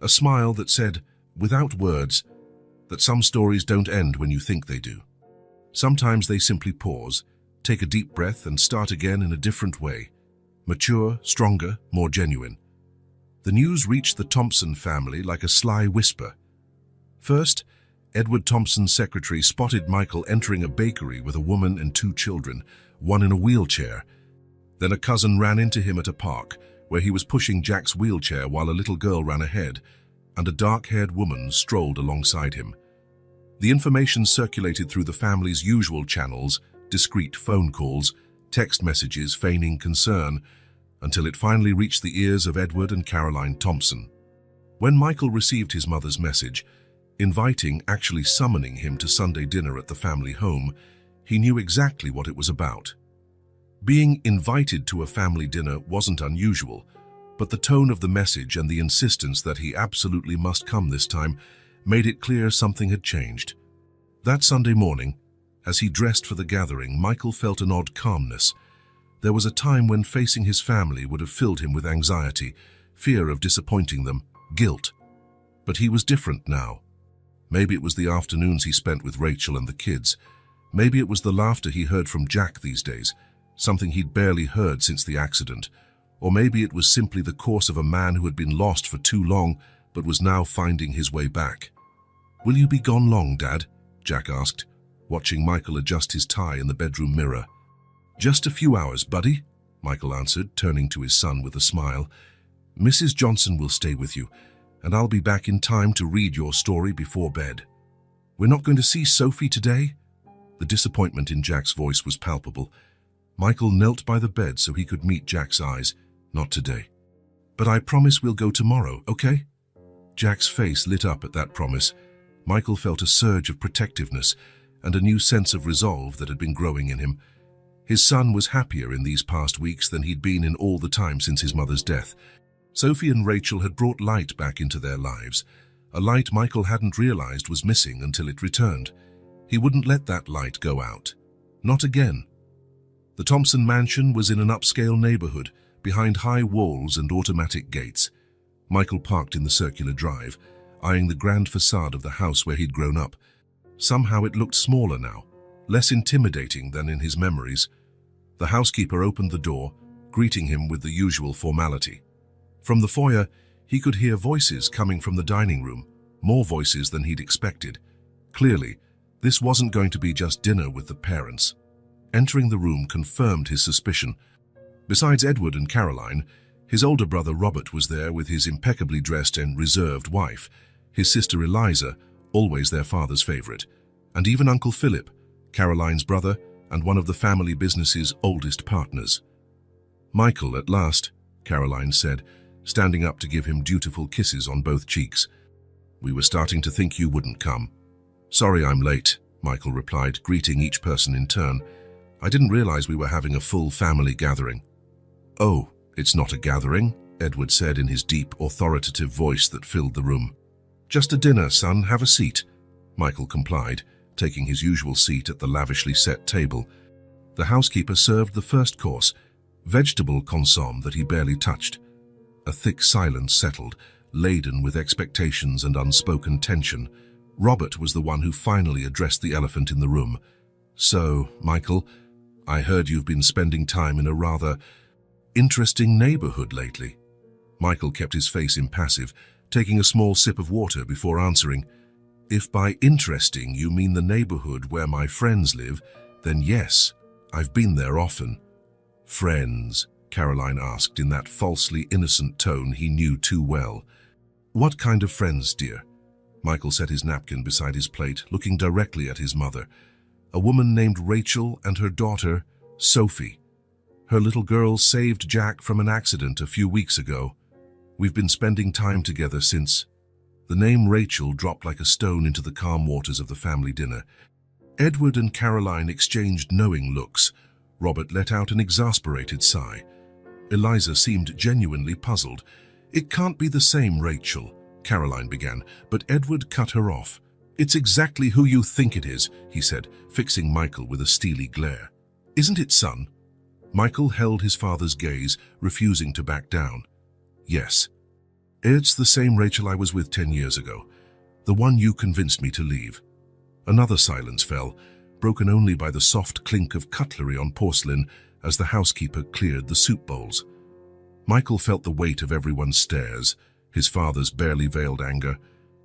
Speaker 1: A smile that said, without words, that some stories don't end when you think they do. Sometimes they simply pause, take a deep breath and start again in a different way, mature, stronger, more genuine. The news reached the Thompson family like a sly whisper. First, Edward Thompson's secretary spotted Michael entering a bakery with a woman and 2 children, one in a wheelchair. Then a cousin ran into him at a park, where he was pushing Jack's wheelchair while a little girl ran ahead, and a dark-haired woman strolled alongside him. The information circulated through the family's usual channels, discreet phone calls, text messages feigning concern, until it finally reached the ears of Edward and Caroline Thompson. When Michael received his mother's message, inviting, actually summoning him to Sunday dinner at the family home, he knew exactly what it was about. Being invited to a family dinner wasn't unusual, but the tone of the message and the insistence that he absolutely must come this time made it clear something had changed. That Sunday morning, as he dressed for the gathering, Michael felt an odd calmness. There was a time when facing his family would have filled him with anxiety, fear of disappointing them, guilt. But he was different now. Maybe it was the afternoons he spent with Rachel and the kids. Maybe it was the laughter he heard from Jack these days, something he'd barely heard since the accident. Or maybe it was simply the course of a man who had been lost for too long but was now finding his way back. "Will you be gone long, Dad?" Jack asked, watching Michael adjust his tie in the bedroom mirror. "Just a few hours, buddy," Michael answered, turning to his son with a smile. "Mrs. Johnson will stay with you, and I'll be back in time to read your story before bed. We're not going to see Sophie today?" The disappointment in Jack's voice was palpable. Michael knelt by the bed so he could meet Jack's eyes. "Not today. But I promise we'll go tomorrow, okay?" Jack's face lit up at that promise. Michael felt a surge of protectiveness and a new sense of resolve that had been growing in him. His son was happier in these past weeks than he'd been in all the time since his mother's death. Sophie and Rachel had brought light back into their lives, a light Michael hadn't realized was missing until it returned. He wouldn't let that light go out. Not again. The Thompson mansion was in an upscale neighborhood, behind high walls and automatic gates. Michael parked in the circular drive, eyeing the grand facade of the house where he'd grown up. Somehow it looked smaller now, less intimidating than in his memories. The housekeeper opened the door, greeting him with the usual formality. From the foyer, he could hear voices coming from the dining room, more voices than he'd expected. Clearly, this wasn't going to be just dinner with the parents. Entering the room confirmed his suspicion. Besides Edward and Caroline, his older brother Robert was there with his impeccably dressed and reserved wife, his sister Eliza, always their father's favorite, and even Uncle Philip, Caroline's brother and one of the family business's oldest partners. "Michael, at last," Caroline said, standing up to give him dutiful kisses on both cheeks. "We were starting to think you wouldn't come." "Sorry I'm late," Michael replied, greeting each person in turn. "I didn't realize we were having a full family gathering." "Oh, it's not a gathering," Edward said in his deep, authoritative voice that filled the room. "Just a dinner, son. Have a seat," Michael complied, taking his usual seat at the lavishly set table. The housekeeper served the first course, vegetable consomme that he barely touched. A thick silence settled, laden with expectations and unspoken tension. Robert was the one who finally addressed the elephant in the room. "So, Michael, I heard you've been spending time in a rather interesting neighborhood lately." Michael kept his face impassive, taking a small sip of water before answering. "If by interesting you mean the neighborhood where my friends live, then yes, I've been there often." "Friends," Caroline asked in that falsely innocent tone he knew too well. What kind of friends, dear? Michael set his napkin beside his plate, looking directly at his mother. A woman named Rachel and her daughter, Sophie. Her little girl saved Jack from an accident a few weeks ago. We've been spending time together since. The name Rachel dropped like a stone into the calm waters of the family dinner. Edward and Caroline exchanged knowing looks. Robert let out an exasperated sigh. Eliza seemed genuinely puzzled. It can't be the same Rachel, Caroline began, but Edward cut her off. It's exactly who you think it is, he said, fixing Michael with a steely glare. Isn't it, son? Michael held his father's gaze, refusing to back down. Yes. It's the same Rachel I was with 10 years ago, the one you convinced me to leave. Another silence fell, broken only by the soft clink of cutlery on porcelain as the housekeeper cleared the soup bowls. Michael felt the weight of everyone's stares, his father's barely veiled anger,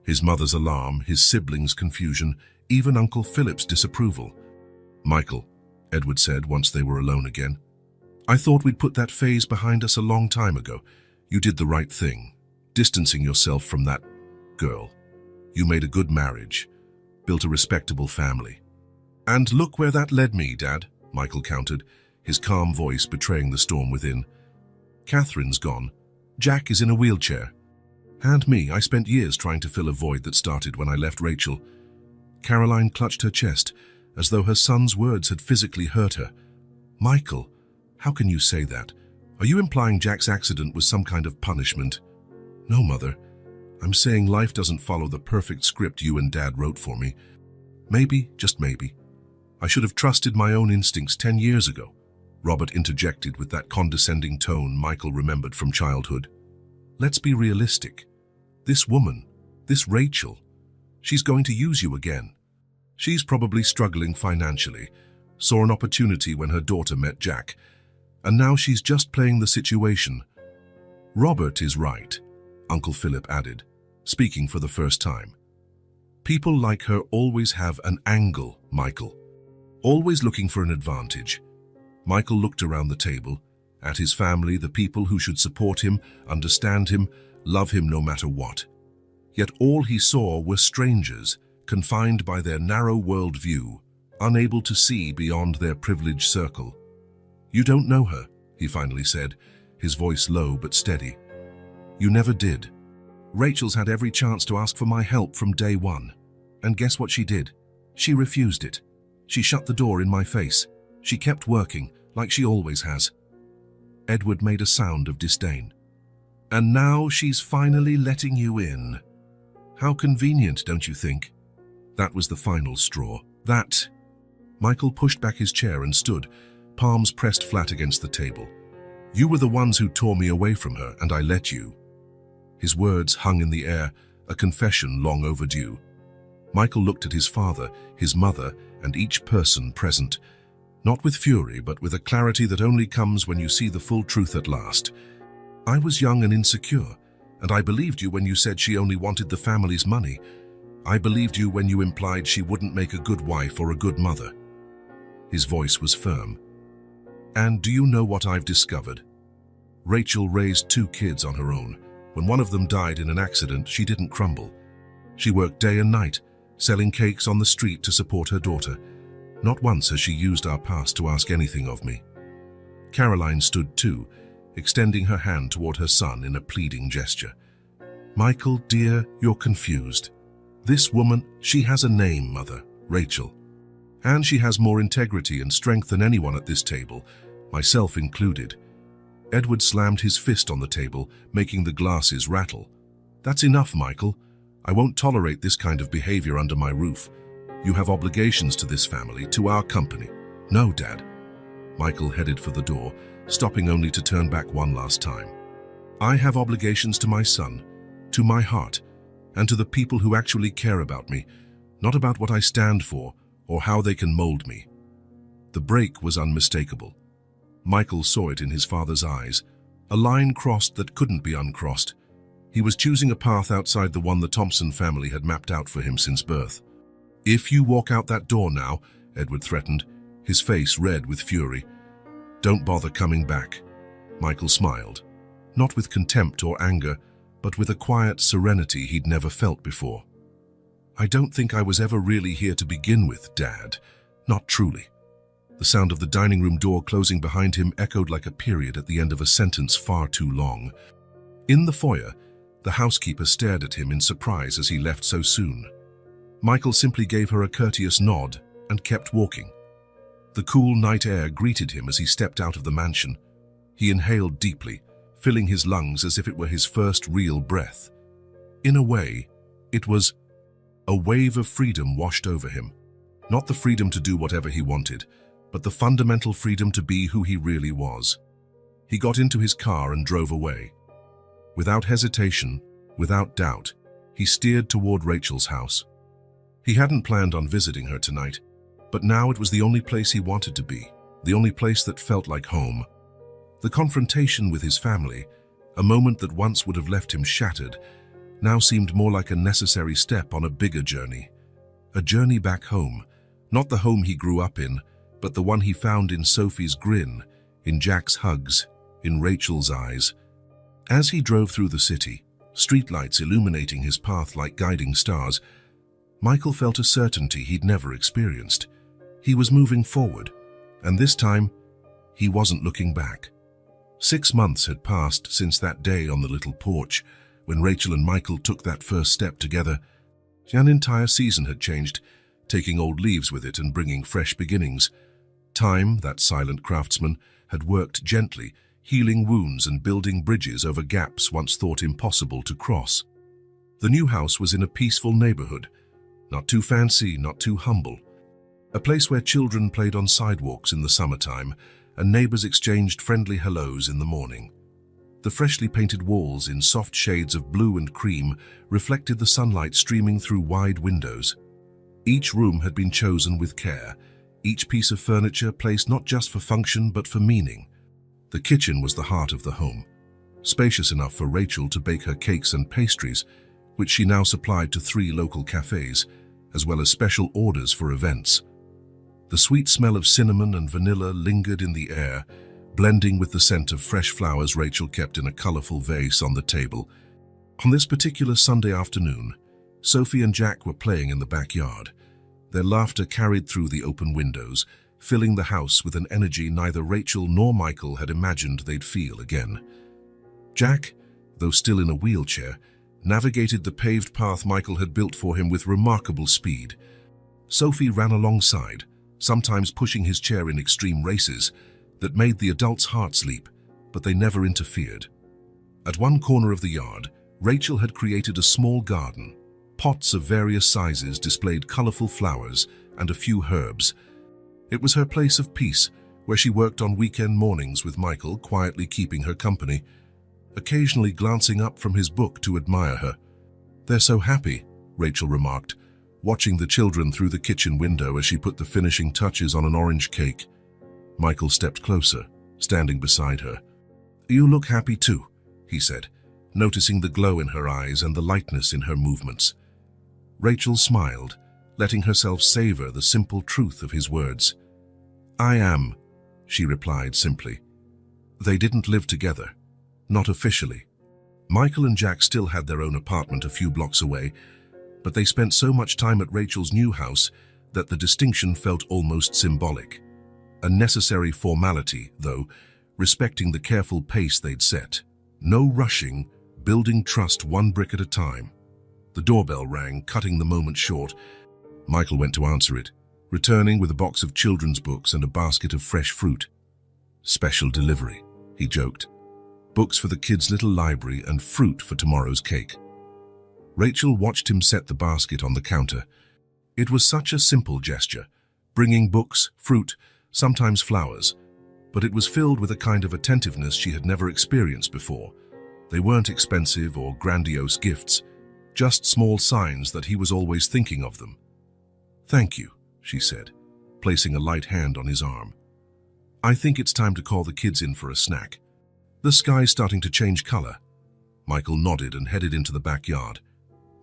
Speaker 1: his mother's alarm, his siblings' confusion, even Uncle Philip's disapproval. Michael, Edward said once they were alone again, I thought we'd put that phase behind us a long time ago. You did the right thing, distancing yourself from that girl. You made a good marriage, built a respectable family. And look where that led me, Dad, Michael countered, his calm voice betraying the storm within. Catherine's gone. Jack is in a wheelchair. And me, I spent years trying to fill a void that started when I left Rachel. Caroline clutched her chest, as though her son's words had physically hurt her. Michael, how can you say that? Are you implying Jack's accident was some kind of punishment? No, Mother. I'm saying life doesn't follow the perfect script you and Dad wrote for me. Maybe, just maybe, I should have trusted my own instincts 10 years ago. Robert interjected with that condescending tone Michael remembered from childhood. Let's be realistic. This woman, this Rachel, she's going to use you again. She's probably struggling financially, saw an opportunity when her daughter met Jack, and now she's just playing the situation. Robert is right, Uncle Philip added, speaking for the first time. People like her always have an angle, Michael. Always looking for an advantage. Michael looked around the table, at his family, the people who should support him, understand him, love him no matter what. Yet all he saw were strangers, confined by their narrow worldview, unable to see beyond their privileged circle. You don't know her, he finally said, his voice low but steady. You never did. Rachel's had every chance to ask for my help from day one. And guess what she did? She refused it. She shut the door in my face. She kept working, like she always has. Edward made a sound of disdain. And now she's finally letting you in. How convenient, don't you think? That was the final straw. That... Michael pushed back his chair and stood, palms pressed flat against the table. You were the ones who tore me away from her, and I let you. His words hung in the air, a confession long overdue. Michael looked at his father, his mother, and each person present, not with fury, but with a clarity that only comes when you see the full truth at last. I was young and insecure, and I believed you when you said she only wanted the family's money. I believed you when you implied she wouldn't make a good wife or a good mother. His voice was firm. And do you know what I've discovered? Rachel raised 2 kids on her own. When one of them died in an accident, she didn't crumble. She worked day and night, selling cakes on the street to support her daughter. Not once has she used our past to ask anything of me. Caroline stood too, extending her hand toward her son in a pleading gesture. Michael, dear, you're confused. This woman, she has a name, Mother, Rachel. And she has more integrity and strength than anyone at this table, myself included. Edward slammed his fist on the table, making the glasses rattle. That's enough, Michael. I won't tolerate this kind of behavior under my roof. You have obligations to this family, to our company. No, Dad. Michael headed for the door, stopping only to turn back one last time. I have obligations to my son, to my heart, and to the people who actually care about me, not about what I stand for or how they can mold me. The break was unmistakable. Michael saw it in his father's eyes, a line crossed that couldn't be uncrossed. He was choosing a path outside the one the Thompson family had mapped out for him since birth. If you walk out that door now, Edward threatened, his face red with fury, don't bother coming back. Michael smiled, not with contempt or anger, but with a quiet serenity he'd never felt before. "I don't think I was ever really here to begin with, Dad. Not truly." The sound of the dining room door closing behind him echoed like a period at the end of a sentence far too long. In the foyer, the housekeeper stared at him in surprise as he left so soon. Michael simply gave her a courteous nod and kept walking. The cool night air greeted him as he stepped out of the mansion. He inhaled deeply, filling his lungs as if it were his first real breath. In a way, it was a wave of freedom washed over him. Not the freedom to do whatever he wanted, but the fundamental freedom to be who he really was. He got into his car and drove away. Without hesitation, without doubt, he steered toward Rachel's house. He hadn't planned on visiting her tonight, but now it was the only place he wanted to be, the only place that felt like home. The confrontation with his family, a moment that once would have left him shattered, now seemed more like a necessary step on a bigger journey. A journey back home, not the home he grew up in, but the one he found in Sophie's grin, in Jack's hugs, in Rachel's eyes. As he drove through the city, streetlights illuminating his path like guiding stars, Michael felt a certainty he'd never experienced. He was moving forward, and this time, he wasn't looking back. 6 months had passed since that day on the little porch, when Rachel and Michael took that first step together. An entire season had changed, taking old leaves with it and bringing fresh beginnings. Time, that silent craftsman, had worked gently, healing wounds and building bridges over gaps once thought impossible to cross. The new house was in a peaceful neighborhood, not too fancy, not too humble. A place where children played on sidewalks in the summertime and neighbors exchanged friendly hellos in the morning. The freshly painted walls in soft shades of blue and cream reflected the sunlight streaming through wide windows. Each room had been chosen with care, each piece of furniture placed not just for function but for meaning. The kitchen was the heart of the home, spacious enough for Rachel to bake her cakes and pastries, which she now supplied to 3 local cafes, as well as special orders for events. The sweet smell of cinnamon and vanilla lingered in the air, blending with the scent of fresh flowers Rachel kept in a colorful vase on the table. On this particular Sunday afternoon, Sophie and Jack were playing in the backyard. Their laughter carried through the open windows, filling the house with an energy neither Rachel nor Michael had imagined they'd feel again. Jack, though still in a wheelchair, navigated the paved path Michael had built for him with remarkable speed. Sophie ran alongside, sometimes pushing his chair in extreme races that made the adults' hearts leap, but they never interfered. At one corner of the yard, Rachel had created a small garden. Pots of various sizes displayed colorful flowers and a few herbs. It was her place of peace, where she worked on weekend mornings with Michael, quietly keeping her company, occasionally glancing up from his book to admire her. "They're so happy," Rachel remarked, watching the children through the kitchen window as she put the finishing touches on an orange cake. Michael stepped closer, standing beside her. "You look happy too," he said, noticing the glow in her eyes and the lightness in her movements. Rachel smiled, letting herself savor the simple truth of his words. "I am," she replied simply. They didn't live together, not officially. Michael and Jack still had their own apartment a few blocks away, but they spent so much time at Rachel's new house that the distinction felt almost symbolic. A necessary formality, though, respecting the careful pace they'd set. No rushing, building trust one brick at a time. The doorbell rang, cutting the moment short. Michael went to answer it, returning with a box of children's books and a basket of fresh fruit. "Special delivery," he joked. "Books for the kids' little library and fruit for tomorrow's cake." Rachel watched him set the basket on the counter. It was such a simple gesture, bringing books, fruit, sometimes flowers, but it was filled with a kind of attentiveness she had never experienced before. They weren't expensive or grandiose gifts, just small signs that he was always thinking of them. "Thank you," she said, placing a light hand on his arm. "I think it's time to call the kids in for a snack. The sky's starting to change color." Michael nodded and headed into the backyard.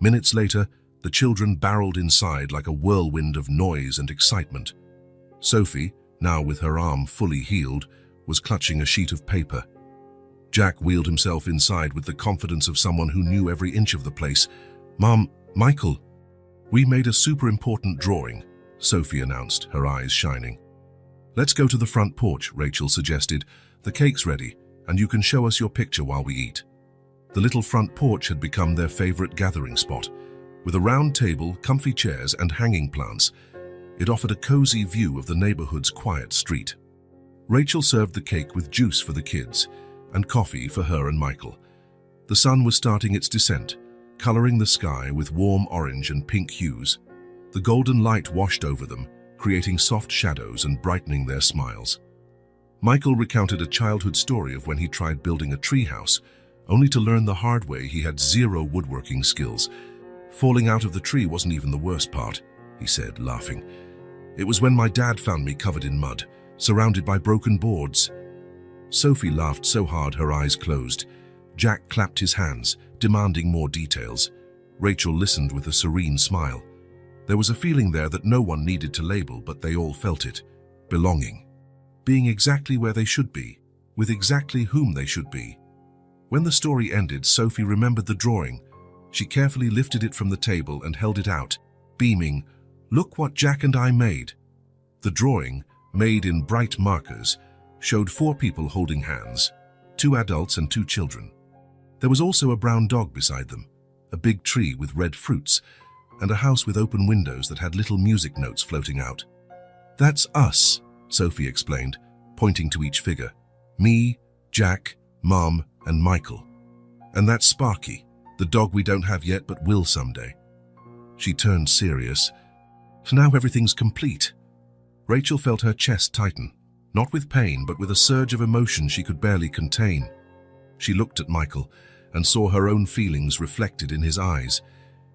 Speaker 1: Minutes later, the children barreled inside like a whirlwind of noise and excitement. Sophie, now with her arm fully healed, was clutching a sheet of paper. Jack wheeled himself inside with the confidence of someone who knew every inch of the place. "Mom, Michael." "We made a super important drawing," Sophie announced, her eyes shining. "Let's go to the front porch," Rachel suggested. "The cake's ready, and you can show us your picture while we eat." The little front porch had become their favorite gathering spot. With a round table, comfy chairs, and hanging plants, it offered a cozy view of the neighborhood's quiet street. Rachel served the cake with juice for the kids and coffee for her and Michael. The sun was starting its descent, coloring the sky with warm orange and pink hues. The golden light washed over them, creating soft shadows and brightening their smiles. Michael recounted a childhood story of when he tried building a treehouse, only to learn the hard way he had zero woodworking skills. "Falling out of the tree wasn't even the worst part," he said, laughing. "It was when my dad found me covered in mud, surrounded by broken boards." Sophie laughed so hard her eyes closed. Jack clapped his hands, demanding more details. Rachel listened with a serene smile. There was a feeling there that no one needed to label, but they all felt it. Belonging. Being exactly where they should be, with exactly whom they should be. When the story ended, Sophie remembered the drawing. She carefully lifted it from the table and held it out, beaming, "Look what Jack and I made." The drawing, made in bright markers, showed 4 people holding hands, 2 adults and 2 children. There was also a brown dog beside them, a big tree with red fruits, and a house with open windows that had little music notes floating out. "That's us," Sophie explained, pointing to each figure. "Me, Jack, Mom, and Michael. And that's Sparky, the dog we don't have yet but will someday." She turned serious. "Now everything's complete." Rachel felt her chest tighten, not with pain but with a surge of emotion she could barely contain. She looked at Michael and saw her own feelings reflected in his eyes.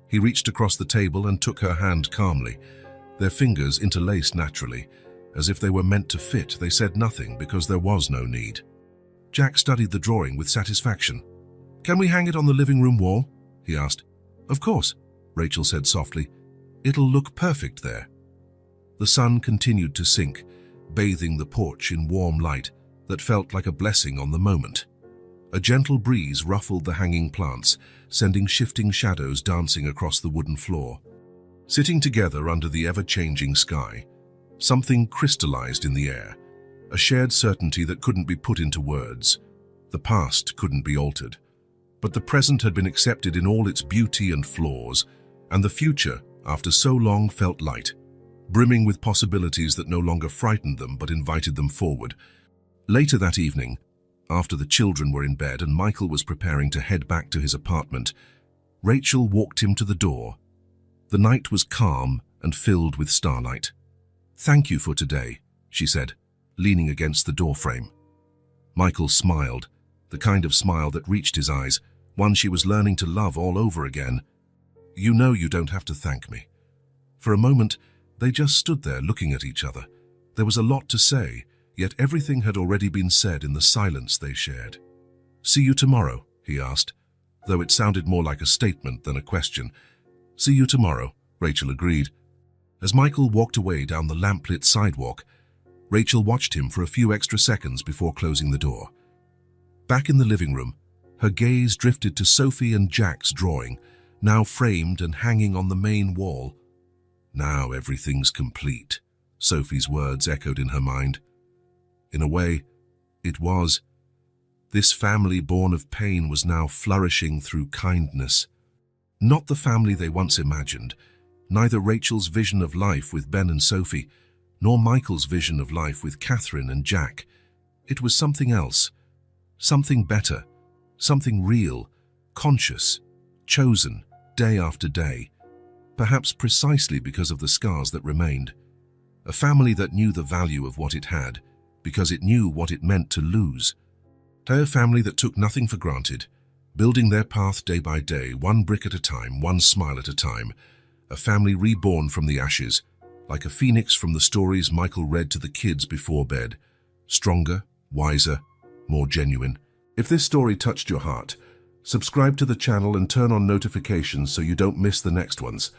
Speaker 1: He reached across the table and took her hand calmly. Their fingers interlaced naturally. As if they were meant to fit, they said nothing because there was no need. Jack studied the drawing with satisfaction. "Can we hang it on the living room wall?" he asked. "Of course," Rachel said softly. "It'll look perfect there." The sun continued to sink, bathing the porch in warm light that felt like a blessing on the moment. A gentle breeze ruffled the hanging plants, sending shifting shadows dancing across the wooden floor. Sitting together under the ever-changing sky, something crystallized in the air, a shared certainty that couldn't be put into words. The past couldn't be altered, but the present had been accepted in all its beauty and flaws, and the future, after so long, felt light, brimming with possibilities that no longer frightened them but invited them forward. Later that evening, after the children were in bed and Michael was preparing to head back to his apartment, Rachel walked him to the door. The night was calm and filled with starlight. "Thank you for today," she said, leaning against the doorframe. Michael smiled, the kind of smile that reached his eyes, one she was learning to love all over again. "You know you don't have to thank me." For a moment, they just stood there looking at each other. There was a lot to say, yet everything had already been said in the silence they shared. "See you tomorrow," he asked, though it sounded more like a statement than a question. "See you tomorrow," Rachel agreed. As Michael walked away down the lamplit sidewalk, Rachel watched him for a few extra seconds before closing the door. Back in the living room, her gaze drifted to Sophie and Jack's drawing, now framed and hanging on the main wall. "Now everything's complete," Sophie's words echoed in her mind. In a way, it was. This family born of pain was now flourishing through kindness. Not the family they once imagined, neither Rachel's vision of life with Ben and Sophie, nor Michael's vision of life with Catherine and Jack. It was something else, something better, something real, conscious, chosen, day after day, perhaps precisely because of the scars that remained. A family that knew the value of what it had, because it knew what it meant to lose. A family that took nothing for granted, building their path day by day, one brick at a time, one smile at a time. A family reborn from the ashes, like a phoenix from the stories Michael read to the kids before bed. Stronger, wiser, more genuine. If this story touched your heart, subscribe to the channel and turn on notifications so you don't miss the next ones.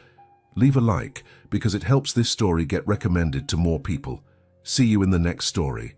Speaker 1: Leave a like because it helps this story get recommended to more people. See you in the next story.